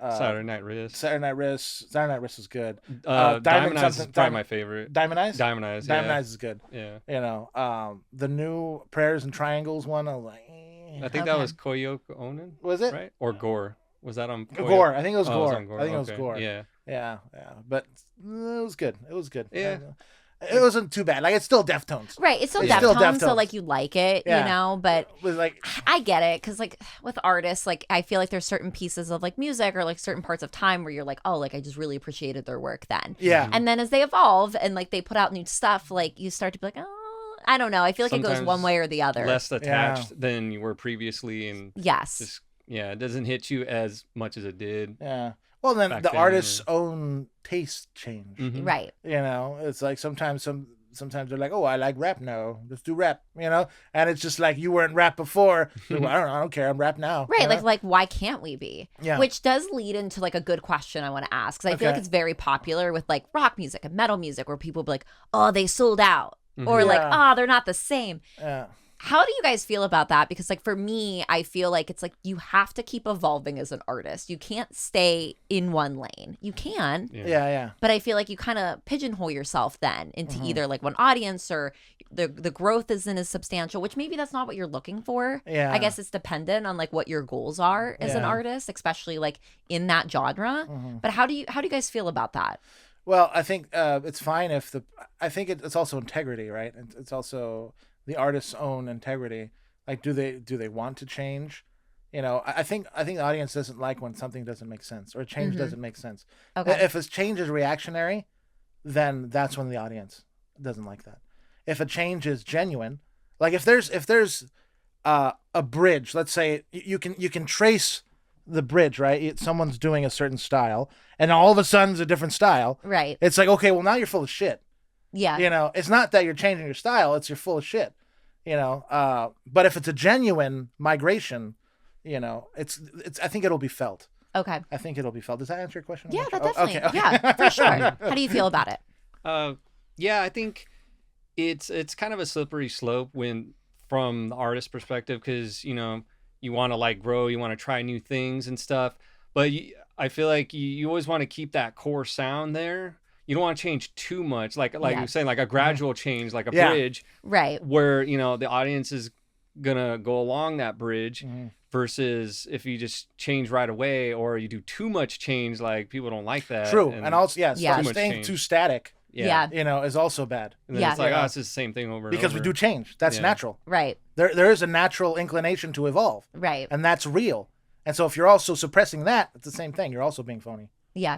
Saturday Night Wrist. Saturday Night Wrist is good. Diamond Eyes is probably my favorite. Diamond Eyes? Diamond Eyes, Diamond Eyes is good. Yeah. The new Prayers and Triangles one, I was like, I think that was Koyoko Onen. Was it? Right? Or Gore. Was that on Koyoko? Gore. I think it was Gore. Gore. It was on Gore. I think it was Gore. Yeah. Yeah. But it was good. Yeah. It wasn't too bad. Like, it's still Deftones. Right. It's still It's still Deftones, so Deftones. like you like it, but It was like, I get it because like with artists, like I feel like there's certain pieces of like music or like certain parts of time where you're like, oh, like I just really appreciated their work then. yeah. And then as they evolve and like they put out new stuff, like you start to be like, oh, I don't know. I feel like it goes Sometimes one way or the other. Less attached than you were previously, and Yes. just it doesn't hit you as much as it did. Yeah. Well, then back the then, artist's own taste change. Mhm. Right. It's like sometimes they're like, oh, I like rap now. Let's do rap, And it's just like you weren't rap before. So, well, I don't care. I'm rap now. Right. Like why can't we be? Yeah. Which does lead into like a good question I want to ask. Because I feel like Okay. it's very popular with like rock music and metal music where people be like, oh, they sold out. or like, Yeah. they're not the same. Yeah. How do you guys feel about that? Because like for me, I feel like it's like you have to keep evolving as an artist. You can't stay in one lane. You can, Yeah. but I feel like you kind of pigeonhole yourself then into either like one audience, or the growth isn't as substantial, which maybe that's not what you're looking for. Yeah. I guess it's dependent on like what your goals are as an Yeah. artist, especially like in that genre. But how do you guys feel about that? Well, I think it's fine if I think it's also integrity, right? It's also the artist's own integrity. Like, do they want to change? You know, I think the audience doesn't like when something doesn't make sense or a change doesn't make sense. Okay. If a change is reactionary, then that's when the audience doesn't like that. If a change is genuine, like if there's a bridge, let's say you can trace the bridge, right? Someone's doing a certain style, and all of a sudden it's a different style. Right. It's like, okay, well now you're full of shit. Yeah. You know, it's not that you're changing your style; it's you're full of shit. You know, but if it's a genuine migration, you know, it's. I think it'll be felt. Okay. I think it'll be felt. Does that answer your question? Yeah, that Oh, definitely. okay. Yeah, for sure. How do you feel about it? Yeah, I think it's kind of a slippery slope when from the artist perspective, because you know you want to like grow, you want to try new things and stuff, but I feel like you always want to keep that core sound there. You don't want to change too much, like you're saying, like a gradual change, like a bridge, Right. where you know the audience is gonna go along that bridge. Versus if you just change right away, or you do too much change, like people don't like that. True, and also Yeah. staying change. too static, Yeah. you know, is also bad And then Yeah. it's like, Yeah. oh, it's just the same thing over and because we over. do change. That's Yeah. natural. Right. There is a natural inclination to evolve, Right. and that's real. And so if you're also suppressing that, it's the same thing. You're also being phony. Yeah.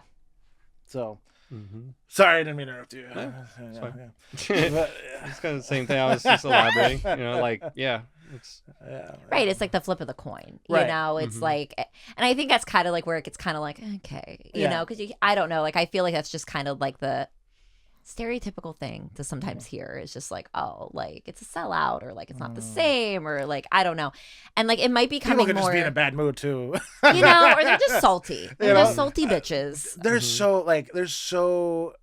So, Mhm. sorry, I didn't mean to interrupt you. it's fine. Yeah. But, It's kind of the same thing. I was just elaborating, you know, like, yeah, it's yeah. Right. It's like the flip of the coin. You Right. know, it's like, and I think that's kind of like where it gets kind of like, okay, you know, because I don't know. Like, I feel like that's just kind of like the stereotypical thing to sometimes hear. It's just like, oh, like it's a sellout, or like it's not the same, or like, I don't know. And like, it might be People coming can just more, be in a bad mood too. you know, or they're just salty. They're know? just salty bitches. There's so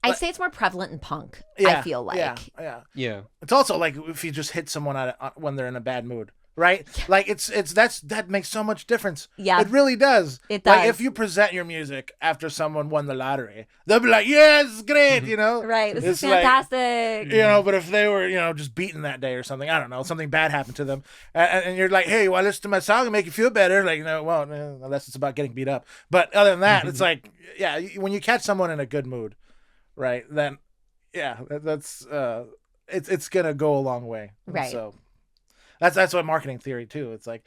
I'd say it's more prevalent in punk. yeah, I feel like. yeah. yeah. It's also like if you just hit someone when they're in a bad mood, right? Like that makes so much difference. Yeah. It really does. It Like does. if you present your music after someone won the lottery, they'll be like, "Yes, great," you know. Right. This is It's like, fantastic. you know, but if they were, you know, just beaten that day or something, I don't know, something bad happened to them, and you're like, "Hey, you want to listen to my song and make you feel better?" Like, you know, well, unless it's about getting beat up. But other than that, it's like, yeah, when you catch someone in a good mood, right? Then, yeah, that's it's gonna go a long way. Right. So that's what marketing theory too. It's like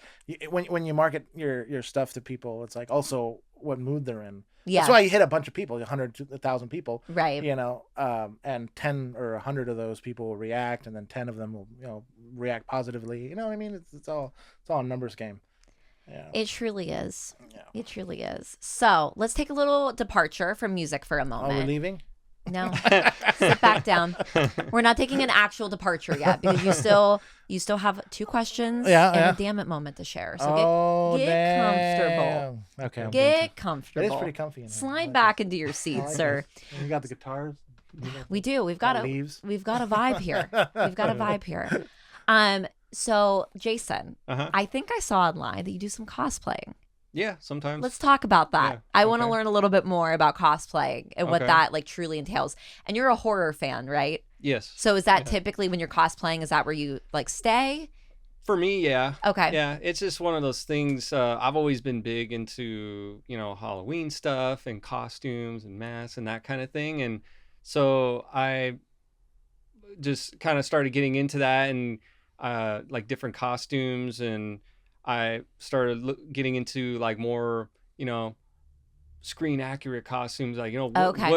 when you market your stuff to people, it's like also what mood they're in. Yeah. That's why you hit a bunch of people, 100, 1,000 people. Right. You know, and 10 or 100 of those people will react, and then 10 of them will, you know, react positively. You know what I mean? It's all a numbers game. Yeah. It truly is. Yeah. It truly is. So let's take a little departure from music for a Oh, we're moment. leaving? No, sit back down. We're not taking an actual departure yet because you still have 2 questions Yeah, and yeah. a Dammit moment to share. So Oh, get comfortable. damn. Okay. I'm Get It comfortable. is pretty comfy in here. I Slide like back it. into your I seat, like sir. this. You got the guitars? We do. We've got leaves. We've got a vibe here. We've got a vibe here. So Jason, Uh-huh. I think I saw online that you do some cosplaying. Yeah, sometimes. Let's talk about that. Yeah, I want to okay. learn a little bit more about cosplaying and what Okay. that like truly entails. And you're a horror fan, right? Yes. So is that typically when you're cosplaying, is that where you like stay? For me, yeah. Okay. Yeah, it's just one of those things. I've always been big into, you know, Halloween stuff and costumes and masks and that kind of thing. And so I just kind of started getting into that and like different costumes. And I started getting into like more, you know, screen accurate costumes. Like, you know, Okay.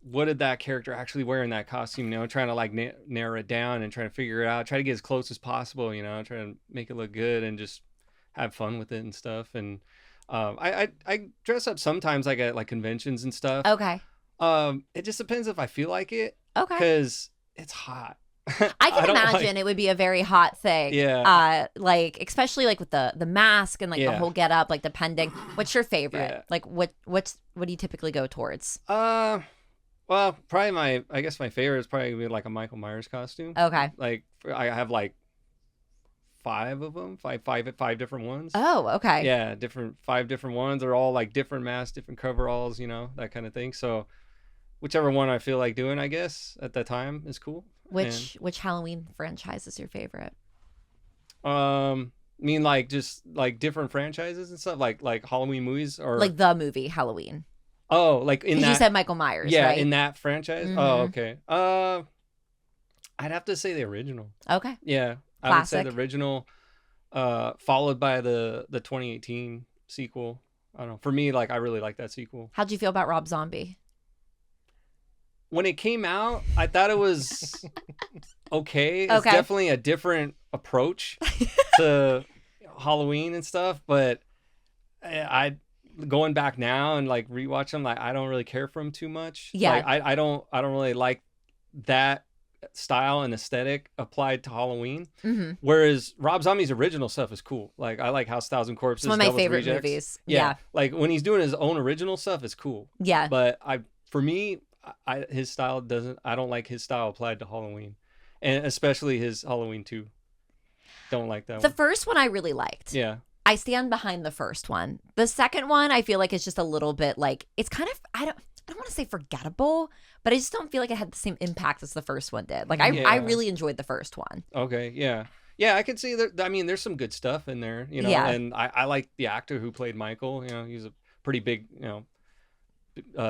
what did that character actually wear in that costume? You know, trying to like narrow it down and trying to figure it out. Try to get as close as possible. You know, try to make it look good and just have fun with it and stuff. And I dress up sometimes like at like conventions and stuff. Okay. It just depends if I feel like it, Okay. because it's hot. I can don't imagine it would be a very hot thing. Yeah. Like especially like with the mask and like the Yeah. whole get up, like depending. What's your favorite? Yeah. Like what do you typically go towards? Well, probably I guess my favorite is probably gonna be like a Michael Myers costume. Okay. Like I have like 5 of them, five different ones. Oh, okay. Yeah, 5 different ones. They're all like different masks, different coveralls, that kind of thing. So whichever one I feel like doing, I guess at that time is cool. Which Halloween franchise is your favorite? I mean like just like different franchises and stuff, like Halloween movies or like the movie Halloween. Oh, like in that. You said Michael Myers, yeah, right? in that franchise. Mm-hmm. Oh, okay. I'd have to say the original. Okay. Yeah, I would say the original, followed by the 2018 sequel. I don't know. For me, like I really like that sequel. How'd you feel about Rob Zombie? When it came out, I thought it was okay. It's Okay. definitely a different approach to Halloween and stuff, but I going back now and like rewatch them, like I don't really care for them too much. Yeah. Like I don't really like that style and aesthetic applied to Halloween. Mm-hmm. Whereas Rob Zombie's original stuff is cool. Like I like House 1000 Corpses. It's one of my Devil's favorite Rejects. movies. Yeah. Like when he's doing his own original stuff, it's cool. Yeah. But for me, his style I don't like his style applied to Halloween, and especially his Halloween 2. Don't like that The one. first one I really liked. Yeah. I stand behind the first one. The second one, I feel like it's just a little bit like it's kind of I don't want to say forgettable, but I just don't feel like it had the same impact as the first one did. Like I really enjoyed the first one. Okay, yeah. Yeah, I can see that. I mean, there's some good stuff in there, Yeah. and I like the actor who played Michael. He's a pretty big,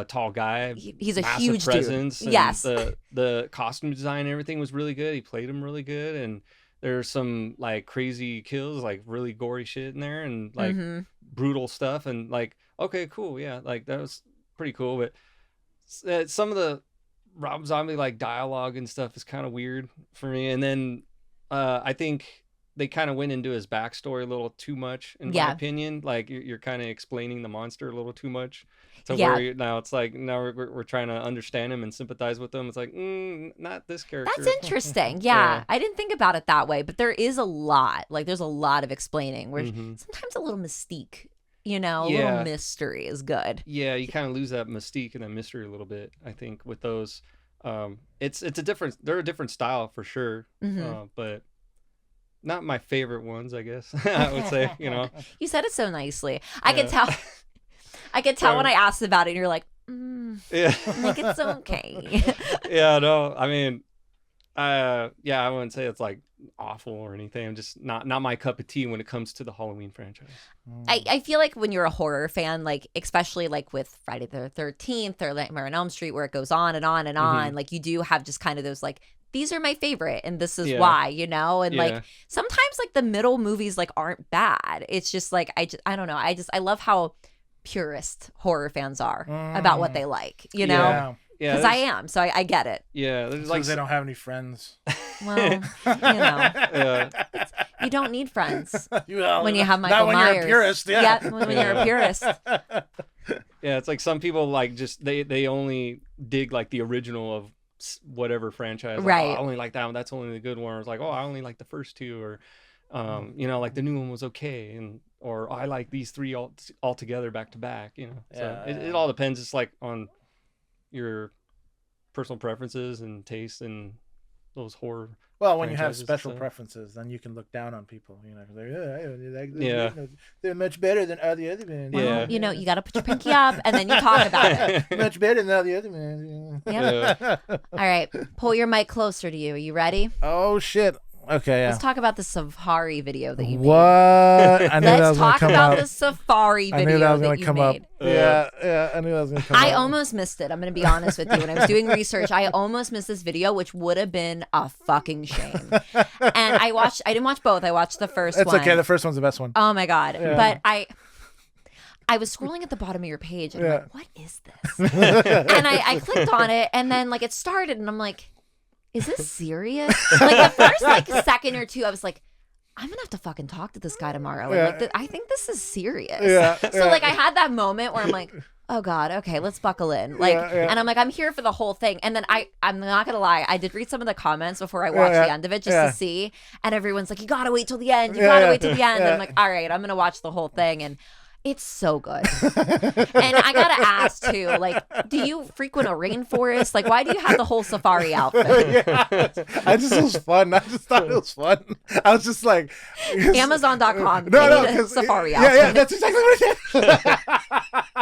tall guy. He's a massive huge presence. dude. And Yes. The costume design and everything was really good. He played him really good, and there's some like crazy kills, like really gory shit in there, and like brutal stuff, and like okay, cool, yeah, like that was pretty cool. But some of the Rob Zombie like dialogue and stuff is kind of weird for me, and then I think they kind of went into his backstory a little too much, in my opinion. Like you're kind of explaining the monster a little too much. So now it's like now we're trying to understand him and sympathize with him. It's like not this character. That's interesting. Yeah. I didn't think about it that way, but there is a lot. Like there's a lot of explaining where sometimes a little mystique, a little mystery is good. Yeah, you kind of lose that mystique and that mystery a little bit. I think with those, it's a different. They're a different style for sure, but not my favorite ones. I guess I would say. You said it so nicely. I could tell. I could tell when I asked about it, and you're like, like it's okay. Yeah, no, I mean, I wouldn't say it's like awful or anything. I'm just not my cup of tea when it comes to the Halloween franchise. I feel like when you're a horror fan, like especially like with Friday the 13th or Nightmare on Elm Street, where it goes on and on and on, like you do have just kind of those like, these are my favorite and this is why, and like sometimes like the middle movies like aren't bad. It's just like I don't know. I love how purist horror fans are about what they like, Yeah. Because I am, so I get it. Yeah, there's like they don't have any friends. Well, you don't need friends when you have Michael not when Myers. you're a purist, when you're a purist. Yeah, it's like some people like just they only dig like the original of whatever franchise. Like, right. I only like that one. That's only the good one. Or it's like, I only like the first 2, or like the new one was okay, or I like these 3 all together back to back. So it all depends. It's like on your personal preferences and tastes and those horror. Well, when you have franchises, special so. preferences, then you can look down on people. Yeah. They're much better than all the other men. Yeah. You got to put your pinky up and then you talk about it. Much better than all the other men. Yeah. All right, pull your mic closer to you. Are you ready? Oh shit. Okay, yeah. Let's talk about the safari video that you made. What? I knew that Let's was gonna talk come about up. the safari I knew video that was that gonna you come up. made. Yeah, I knew that was gonna come up. I almost missed it. I'm going to be honest with you. When I was doing research, I almost missed this video, which would have been a fucking shame. And I didn't watch both. I watched the first one. It's okay. The first one's the best one. Oh my God. Yeah. But I was scrolling at the bottom of your page and I'm like, what is this? And I clicked on it and then like it started and I'm like, is this serious? Like the first like second or two, I was like, I'm gonna have to fucking talk to this guy tomorrow. And like, I think this is serious. So like I had that moment where I'm like, oh God, okay, let's buckle in. Like, and I'm like, I'm here for the whole thing. And then I'm not gonna lie, I did read some of the comments before I watched the end of it just to see. And everyone's like, you gotta wait till the end. You gotta wait till the end. And I'm like, all right, I'm gonna watch the whole thing. And It's so good. And I gotta ask too, like, do you frequent a rainforest? Like, why do you have the whole safari outfit? Yeah, I just, it was fun. I just thought it was fun. I was just like, Amazon.com. No, Need a safari yeah, outfit. that's exactly what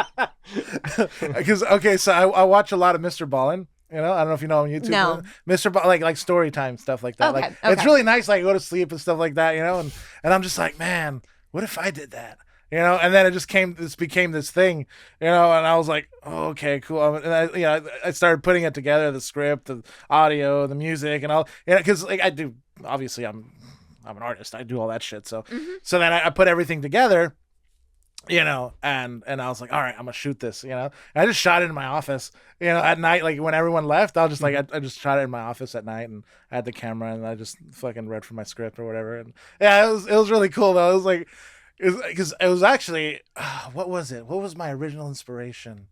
I did. Because okay, so I watch a lot of Mr. Ballin. You know, I don't know if you know him on YouTube. No. Mr. like story time stuff like that. Okay, Like okay. it's really nice. Like go to sleep and stuff like that. You know, and I'm just like, man, what if I did that? You know, and then this became this thing, you know, and I was like, oh, okay, cool. And I started putting it together, the script, the audio, the music, and all, you know, because like I do, obviously I'm an artist, I do all that shit. So, so then I put everything together, you know, and I was like, all right, I'm gonna shoot this, you know. And I just shot it in my office, you know, at night, like when everyone left, I was just like, I just shot it in my office at night, and I had the camera, and I just fucking read from my script or whatever, and yeah, it was really cool though. It was like. Because it was actually, what was it? What was my original inspiration?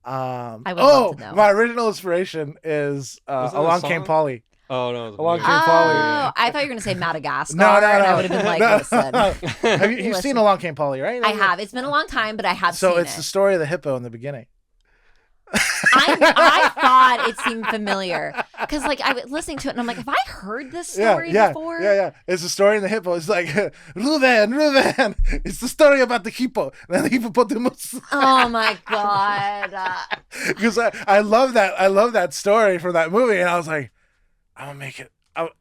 I would love to know. My original inspiration is Along Came Polly. Oh no! Along Came Polly. Oh, I thought you were gonna say Madagascar. No. And I would have been like, listen. Have you've seen Along Came Polly, right? I have. It's been a long time, but I have So seen it's the story of the hippo in the beginning. I thought it seemed familiar because, like, I was listening to it and I'm like, have I heard this story before? Yeah. It's the story of the hippo. It's like, Ruben. It's the story about the hippo. And the hippopotamus. Oh my god! Because I love that. I love that story from that movie, and I was like, I'm gonna make it.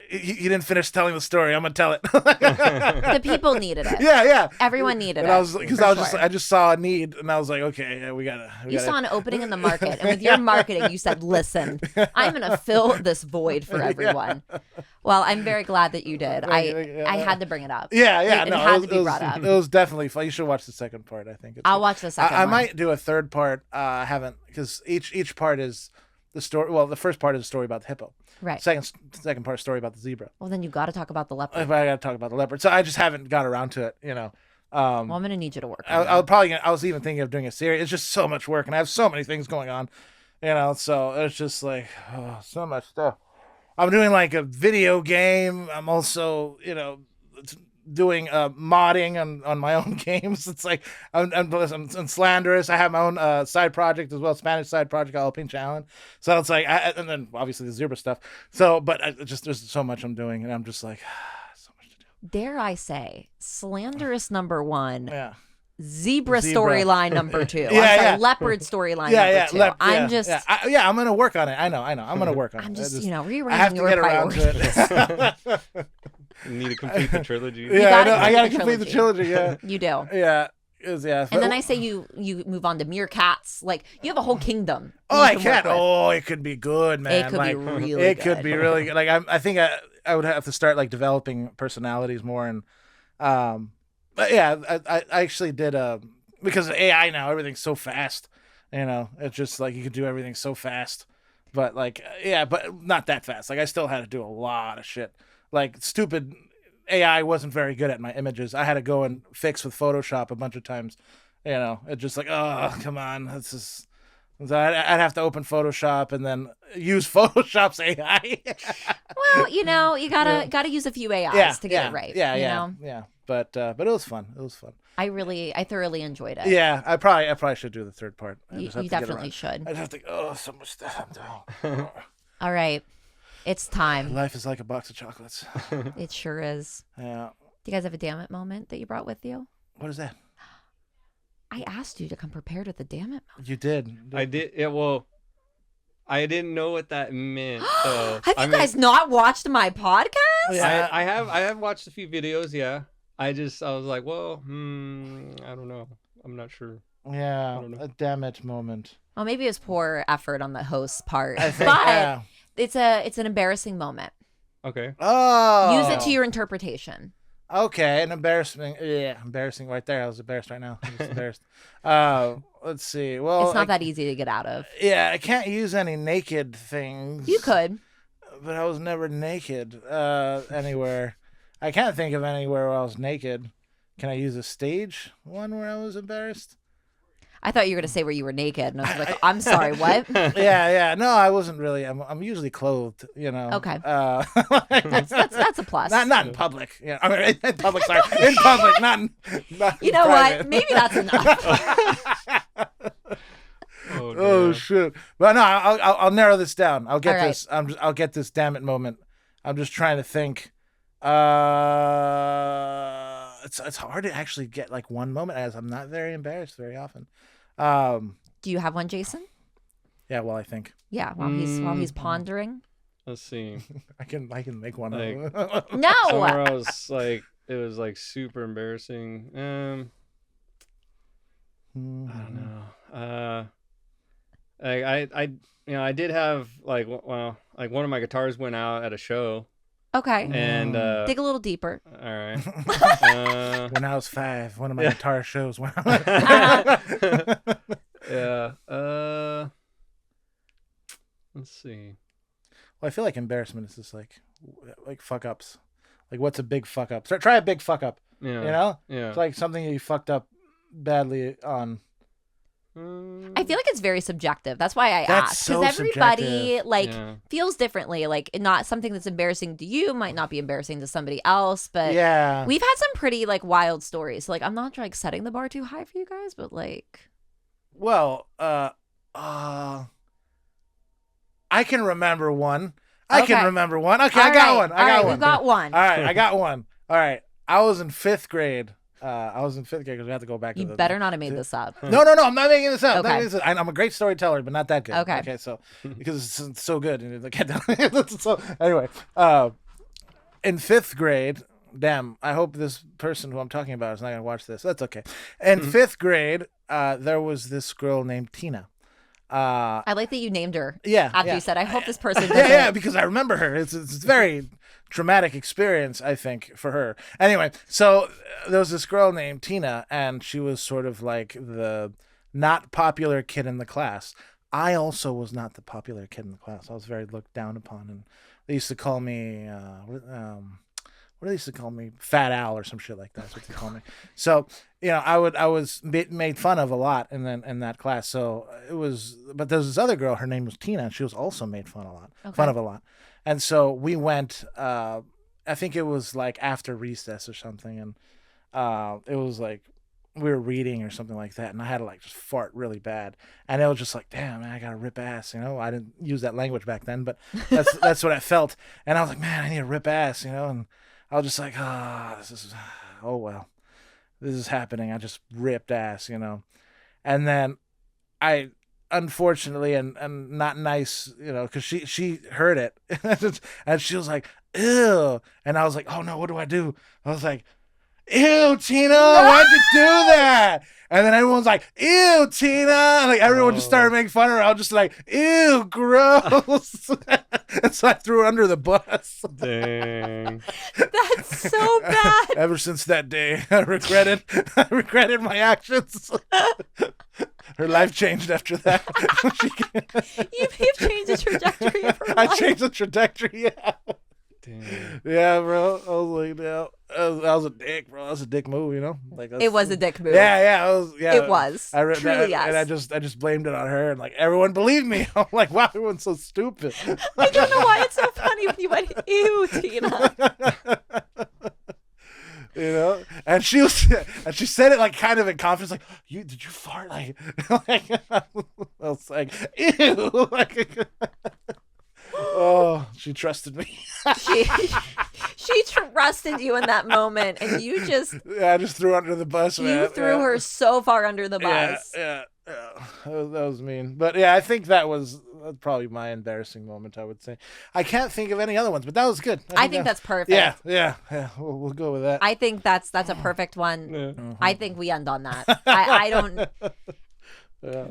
You didn't finish telling the story. I'm gonna tell it. The people needed it. Yeah. Everyone needed and it. I was because I just saw a need, and I was like, okay, yeah, we gotta. You saw an opening in the market, and with your marketing, you said, "Listen, I'm gonna fill this void for everyone." Well, I'm very glad that you did. I had to bring it up. Yeah. It had to be brought up. It was definitely fun. You should watch the second part. I think I'll watch the second. I one. might do a third part. I haven't because each part is the story. Well, the first part is a story about the hippo. Right. Second part story about the zebra. Well, then you got to talk about the leopard. I got to talk about the leopard. So I just haven't got around to it. You know. Well, I'm gonna need you to work. I was even thinking of doing a series. It's just so much work, and I have so many things going on. You know, so it's just like so much stuff. I'm doing like a video game. I'm also, you know, doing modding on my own games. It's like I'm Slanderus. I have my own side project as well, Spanish side project called Pinch Allen. So it's like, and then obviously the zebra stuff. So, but there's so much I'm doing, and I'm just like, so much to do. Dare I say, Slanderus #1. Yeah. Zebra storyline #2. Yeah. Leopard storyline #2. I'm gonna work on it. I know. I'm gonna work on it. I'm just, I have rearranging to your get around priorities. to it. You need to complete the trilogy. I gotta complete the trilogy. Yeah, You do. yeah. And then I say you move on to meerkats. Like, you have a whole kingdom. Oh, I can't. Oh, it could be good, man. It could be really It good. could be really good. Like I think I would have to start like developing personalities more, and but yeah, I actually did because of AI now, everything's so fast. You know, it's just like you can do everything so fast, but like but not that fast. Like I still had to do a lot of shit. Like stupid AI wasn't very good at my images. I had to go and fix with Photoshop a bunch of times. You know, it's just like, oh, come on, this is. So I'd have to open Photoshop and then use Photoshop's AI. Well, you know, you gotta use a few AIs to get it right. Yeah. But it was fun. It was fun. I thoroughly enjoyed it. Yeah, I probably should do the third part. You definitely should. I'd have to. Oh, so much stuff I'm doing. All right, it's time. Life is like a box of chocolates. It sure is. Yeah. Do you guys have a Dammit moment that you brought with you? What is that? I asked you to come prepared with the Dammit moment. You did. I did. Yeah, well, I didn't know what that meant. So Have you guys not watched my podcast? Yeah. I have watched a few videos. Yeah. I was like, well, I don't know. I'm not sure. Yeah. I don't know. A Dammit moment. Well, maybe it was poor effort on the host's part, I think. but Yeah. it's an embarrassing moment. Okay. Oh. Use it to your interpretation. Okay, an embarrassing. Yeah, embarrassing right there. I was embarrassed right now. I'm just embarrassed. Let's see. Well, It's not that easy to get out of. Yeah, I can't use any naked things. You could. But I was never naked anywhere. I can't think of anywhere where I was naked. Can I use a stage one where I was embarrassed? I thought you were gonna say where you were naked, and I was like, I'm sorry, what? Yeah. No, I wasn't really. I'm usually clothed, Okay. That's a plus. Not in public. I mean, in public. Sorry, in public, not You know private. what? Maybe that's enough. Oh shit! But no, I'll narrow this down. I'll get All right. this. I'll get this. Damn it moment. I'm just trying to think. It's hard to actually get like one moment, as I'm not very embarrassed very often. Do you have one, Jason? Yeah. Well, I think Yeah. While he's pondering. Let's see. I can make one. Like- No. Somewhere I was like, it was like super embarrassing. I don't know. I did have like one of my guitars went out at a show, Okay. and Dig a little deeper. all right. When I was 5, one of my guitar shows went out. Yeah. Let's see. Well, I feel like embarrassment is just like fuck ups. Like, what's a big fuck up? Try a big fuck up. Yeah. It's like something you fucked up badly on. I feel like it's very subjective. That's why I That's asked. so Because everybody subjective. feels differently. Like, not something that's embarrassing to you might not be embarrassing to somebody else. But Yeah. we've had some pretty like wild stories. So, like, I'm not like setting the bar too high for you guys, but like, Well, I can remember one. I can Okay. remember one. Okay, All I got right, one. all right, we've got one. All right, I got one. All right. I was in 5th grade. Because we have to go back to You the... better not have made this up. No, I'm not making this up. I'm not Okay. making this up. I'm a great storyteller, but not that good. Okay. So, because it's so good. And so, anyway, in 5th grade, damn, I hope this person who I'm talking about is not going to watch this. That's okay. In 5th grade, there was this girl named Tina. I like that you named her. Yeah. After you said, I hope this person doesn't. Yeah, because I remember her. It's a very traumatic experience, I think, for her. Anyway, so there was this girl named Tina, and she was sort of like the not popular kid in the class. I also was not the popular kid in the class. I was very looked down upon, and they used to call me what do they used to call me? Fat Al or some shit like that. That's what they call me. So, I was made fun of a lot in that class. So it was, but there was this other girl, her name was Tina, and she was also made fun of a lot. And so we went, I think it was like after recess or something. And it was like, we were reading or something like that. And I had to like just fart really bad. And it was just like, damn, man, I got to rip ass. I didn't use that language back then, but that's what I felt. And I was like, man, I need to rip ass, and I was just like, oh well, this is happening. I just ripped ass, and then I, unfortunately and not nice, because she heard it, and she was like, ew, and I was like, oh no, what do I do? I was like, ew, Tina, why'd you do that? And then everyone's like, ew, Tina. Like, everyone just started making fun of her. I was just like, ew, gross. And so I threw her under the bus. Dang. That's so bad. Ever since that day, I regretted my actions. Her life changed after that. You've changed the trajectory of her I life. changed the trajectory, yeah. Damn. Yeah, bro. I was like, that was a dick, bro. That was a dick move, Like, that's, It was a dick move. Yeah. It was. I read Truly, that, yes. and I just blamed it on her, and like everyone believed me. I'm like, wow, everyone's so stupid. I don't know why it's so funny when you went, ew, Tina. And she said it like kind of in confidence, like, did you fart? Like, I was like, ew. Like, oh, she trusted me. She trusted you in that moment, and you just I just threw her under the bus. you threw her so far under the bus. Yeah. That was mean. But yeah, I think that was probably my embarrassing moment, I would say. I can't think of any other ones, but that was good. I think that's perfect. Yeah. We'll go with that. I think that's a perfect one. Yeah. I think we end on that. I don't. Yeah.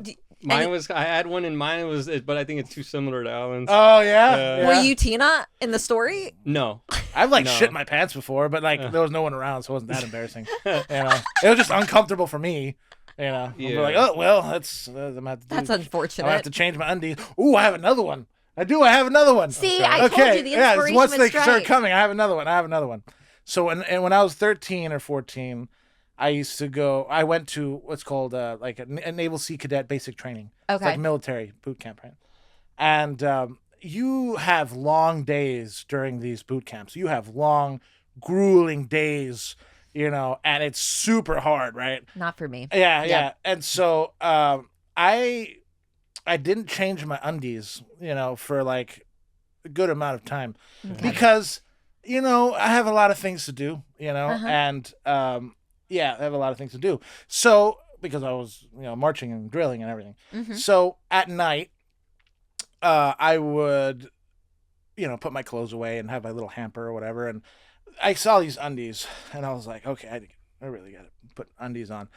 I had one in mind, but I think it's too similar to Alan's. Oh yeah. Were you Tina in the story? No. I've like No. shit my pants before, but like there was no one around, so it wasn't that embarrassing. It was just uncomfortable for me. Yeah. We're like, oh well, that's I'm gonna have to That's I'm gonna have unfortunate. to change my undies. Ooh, I have another one. I have another one. See, I told you the inspiration once would they strike. start coming, I have another one. So when I was 13 or 14, I went to what's called like a Naval Sea Cadet basic training. Okay. It's like military boot camp, right? And you have long days during these boot camps. You have long, grueling days, and it's super hard, right? Not for me. Yeah, yeah. And so I didn't change my undies, for like a good amount of time because, I have a lot of things to do, and I have a lot of things to do. So because I was, marching and drilling and everything. So at night, I would, put my clothes away and have my little hamper or whatever. And I saw these undies and I was like, okay, I really got to put undies on,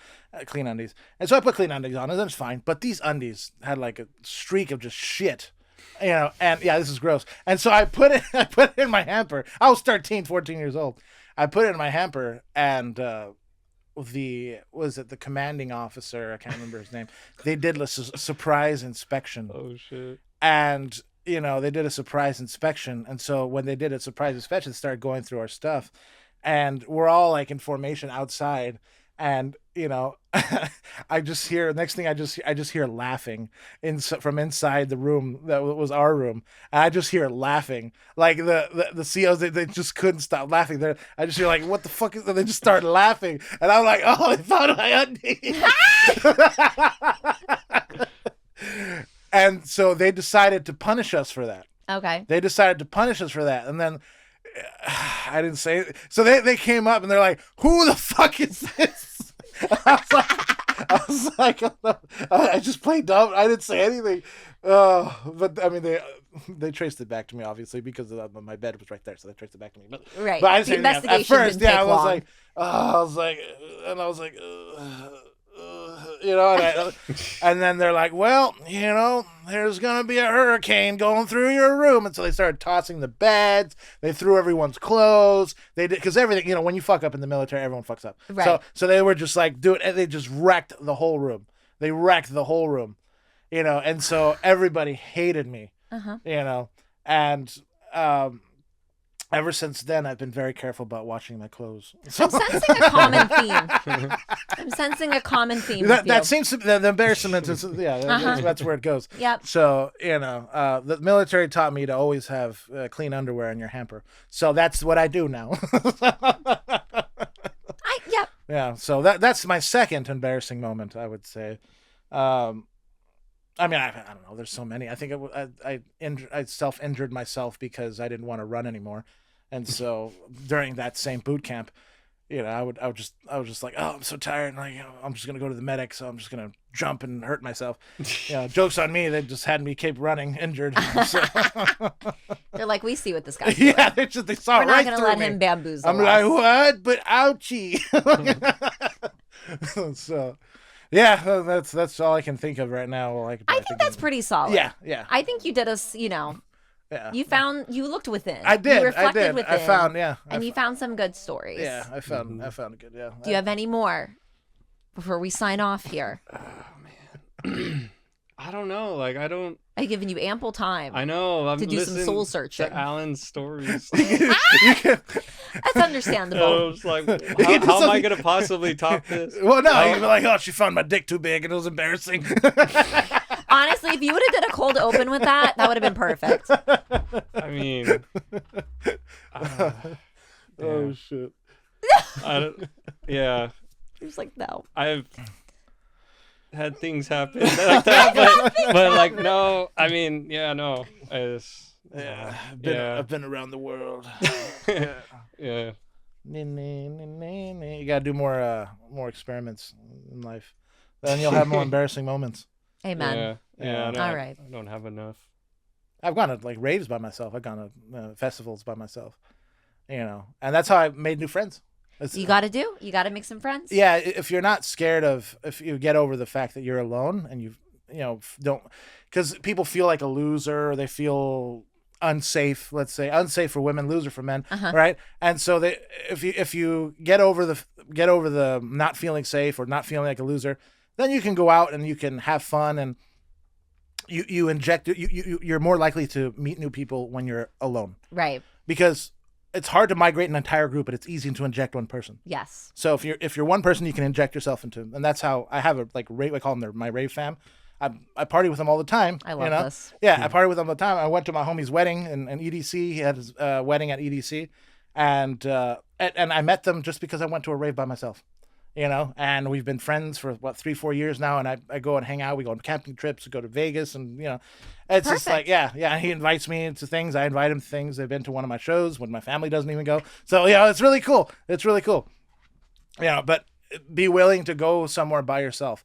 clean undies. And so I put clean undies on and that's fine. But these undies had like a streak of just shit, and yeah, this is gross. And so I put it in my hamper. I was 13, 14 years old. I put it in my hamper and, the commanding officer, I can't remember his name, they did a surprise inspection. Oh shit. And they did a surprise inspection, and so when they did a surprise inspection, they started going through our stuff, and we're all like in formation outside, and I just hear, next thing I just hear laughing from inside the room that was our room, and I just hear laughing, like the COs, they just couldn't stop laughing. I just hear like, what the fuck is that? They just started laughing, and I'm like, oh, they found my undies. And so they decided to punish us for that. Okay. They decided to punish us for that, and then I didn't say it. So they came up and they're like, "Who the fuck is this?" I was like, I just played dumb. I didn't say anything. But I mean, they traced it back to me, obviously, because my bed was right there, so they traced it back to me. But right. But I didn't say anything. At first, I was like, and then they're like, well, there's going to be a hurricane going through your room. And so they started tossing the beds. They threw everyone's clothes. They did, because everything, when you fuck up in the military, everyone fucks up. Right. So they were just like, they just wrecked the whole room. They wrecked the whole room, and so everybody hated me, and, ever since then, I've been very careful about washing my clothes. I'm sensing a common theme. I'm sensing a common theme. That seems to be the embarrassment. That's where it goes. Yep. So, the military taught me to always have clean underwear in your hamper. So that's what I do now. Yep. Yeah. So that's my second embarrassing moment, I would say. I mean, I don't know. There's so many. I think I self-injured myself because I didn't want to run anymore, and so during that same boot camp, I was just like, oh, I'm so tired, and like, I'm just gonna go to the medic, so I'm just gonna jump and hurt myself. Jokes on me. They just had me keep running injured. So. They're like, we see what this guy's doing. Yeah, they saw We're right not gonna through let me. him bamboozle I'm us. like, what? But ouchie. So. Yeah, that's all I can think of right now. I think that's pretty solid. Yeah. I think you did us, Yeah. You looked within. I did. You reflected within. I found, And you found some good stories. Yeah, I found good, yeah. Do you have any more before we sign off here? Oh, man. I don't know. Like, I've given you ample time. I know. I'm to do some soul searching. To Alan's stories. That's understandable. I was like, how am I going to possibly top this? Well, no, you'd be like, oh, she found my dick too big and it was embarrassing. Honestly, if you would have did a cold open with that would have been perfect. I mean, oh, shit. Yeah. He was like, no. I've had things happen like that, but like, no, I mean, yeah, no. I've been around the world. Yeah. You gotta do more experiments in life. Then you'll have more embarrassing moments. Amen. Yeah. All right. I don't have enough. I've gone to like raves by myself. I've gone to festivals by myself. And that's how I made new friends. You got to make some friends. Yeah, if you're not scared if you get over the fact that you're alone and you don't, because people feel like a loser, or they feel unsafe. Let's say unsafe for women, loser for men, right? And so if you get over the not feeling safe or not feeling like a loser, then you can go out and you can have fun, and you're more likely to meet new people when you're alone, right? Because it's hard to migrate an entire group, but it's easy to inject one person. Yes. So if you're one person, you can inject yourself into, and that's how I have a like rave. I call them my rave fam. I party with them all the time. I love this. Yeah, I party with them all the time. I went to my homie's wedding in EDC. He had his wedding at EDC, and I met them just because I went to a rave by myself. And we've been friends for 3-4 years now, and I go and hang out. We go on camping trips, we go to Vegas, and it's just like yeah. He invites me to things, I invite him to things. They've been to one of my shows when my family doesn't even go. So it's really cool. But be willing to go somewhere by yourself,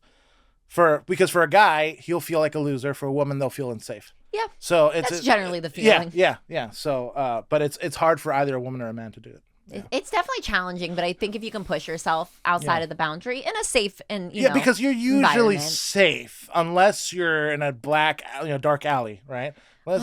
because for a guy he'll feel like a loser. For a woman they'll feel unsafe. Yeah. So that's generally the feeling. Yeah. So but it's hard for either a woman or a man to do it. Yeah. It's definitely challenging, but I think if you can push yourself outside of the boundary in a safe and because you're usually safe unless you're in a dark alley, right? If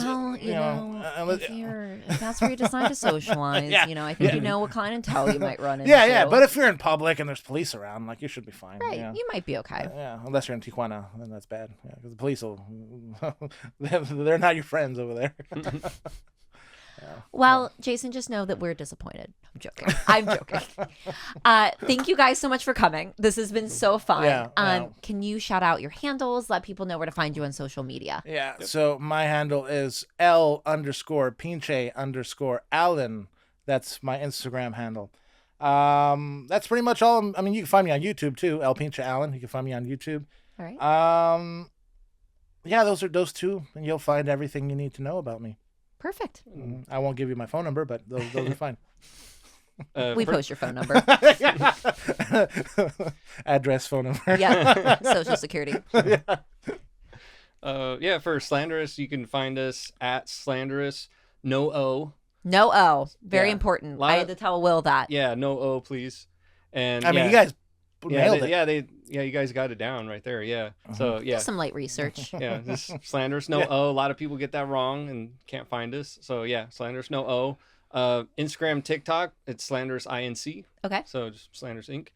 that's where you decide to socialize, I think what clientele you might run into. Yeah. But if you're in public and there's police around, you should be fine. Right, you might be okay. Yeah, unless you're in Tijuana, then that's bad. Yeah, because the police they're not your friends over there. Well, Jason, just know that we're disappointed. I'm joking. Thank you guys so much for coming. This has been so fun. Can you shout out your handles? Let people know where to find you on social media. Yeah. So my handle is L_Pinche_Allen. That's my Instagram handle. That's pretty much all. I mean, you can find me on YouTube too. L Pinche Allen. You can find me on YouTube. All right. Yeah, those two, and you'll find everything you need to know about me. Perfect. I won't give you my phone number, but those are fine. We post your phone number. Address, phone number. Yeah. Social security. For Slanderus, you can find us at Slanderus. No O. No O. Very important. I had to tell Will that. Yeah, no O, please. And I mean, you guys nailed it. You guys got it down right there. Yeah. So do some light research. Yeah, this Slanderus, no O. A lot of people get that wrong and can't find us. So yeah, Slanderus, no O. Instagram, TikTok, it's Slanderus INC. Okay. So just Slanderus Inc.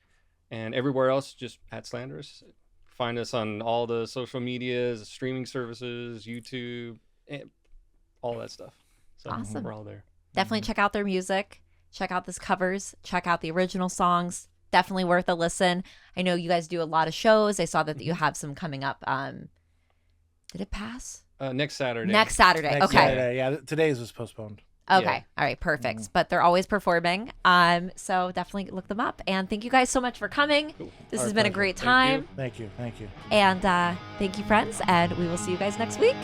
And everywhere else, just at Slanderus. Find us on all the social medias, streaming services, YouTube, all that stuff. So awesome. We're all there. Definitely check out their music. Check out this covers. Check out the original songs. Definitely worth a listen. I know you guys do a lot of shows. I saw that you have some coming up. Did it pass? Next Saturday. Next Saturday. Okay. Saturday. Yeah, today's was postponed. Okay. Yeah. All right. Perfect. But they're always performing. So definitely look them up. And thank you guys so much for coming. Cool. This has been a great time. Thank you. And thank you, friends. And we will see you guys next week.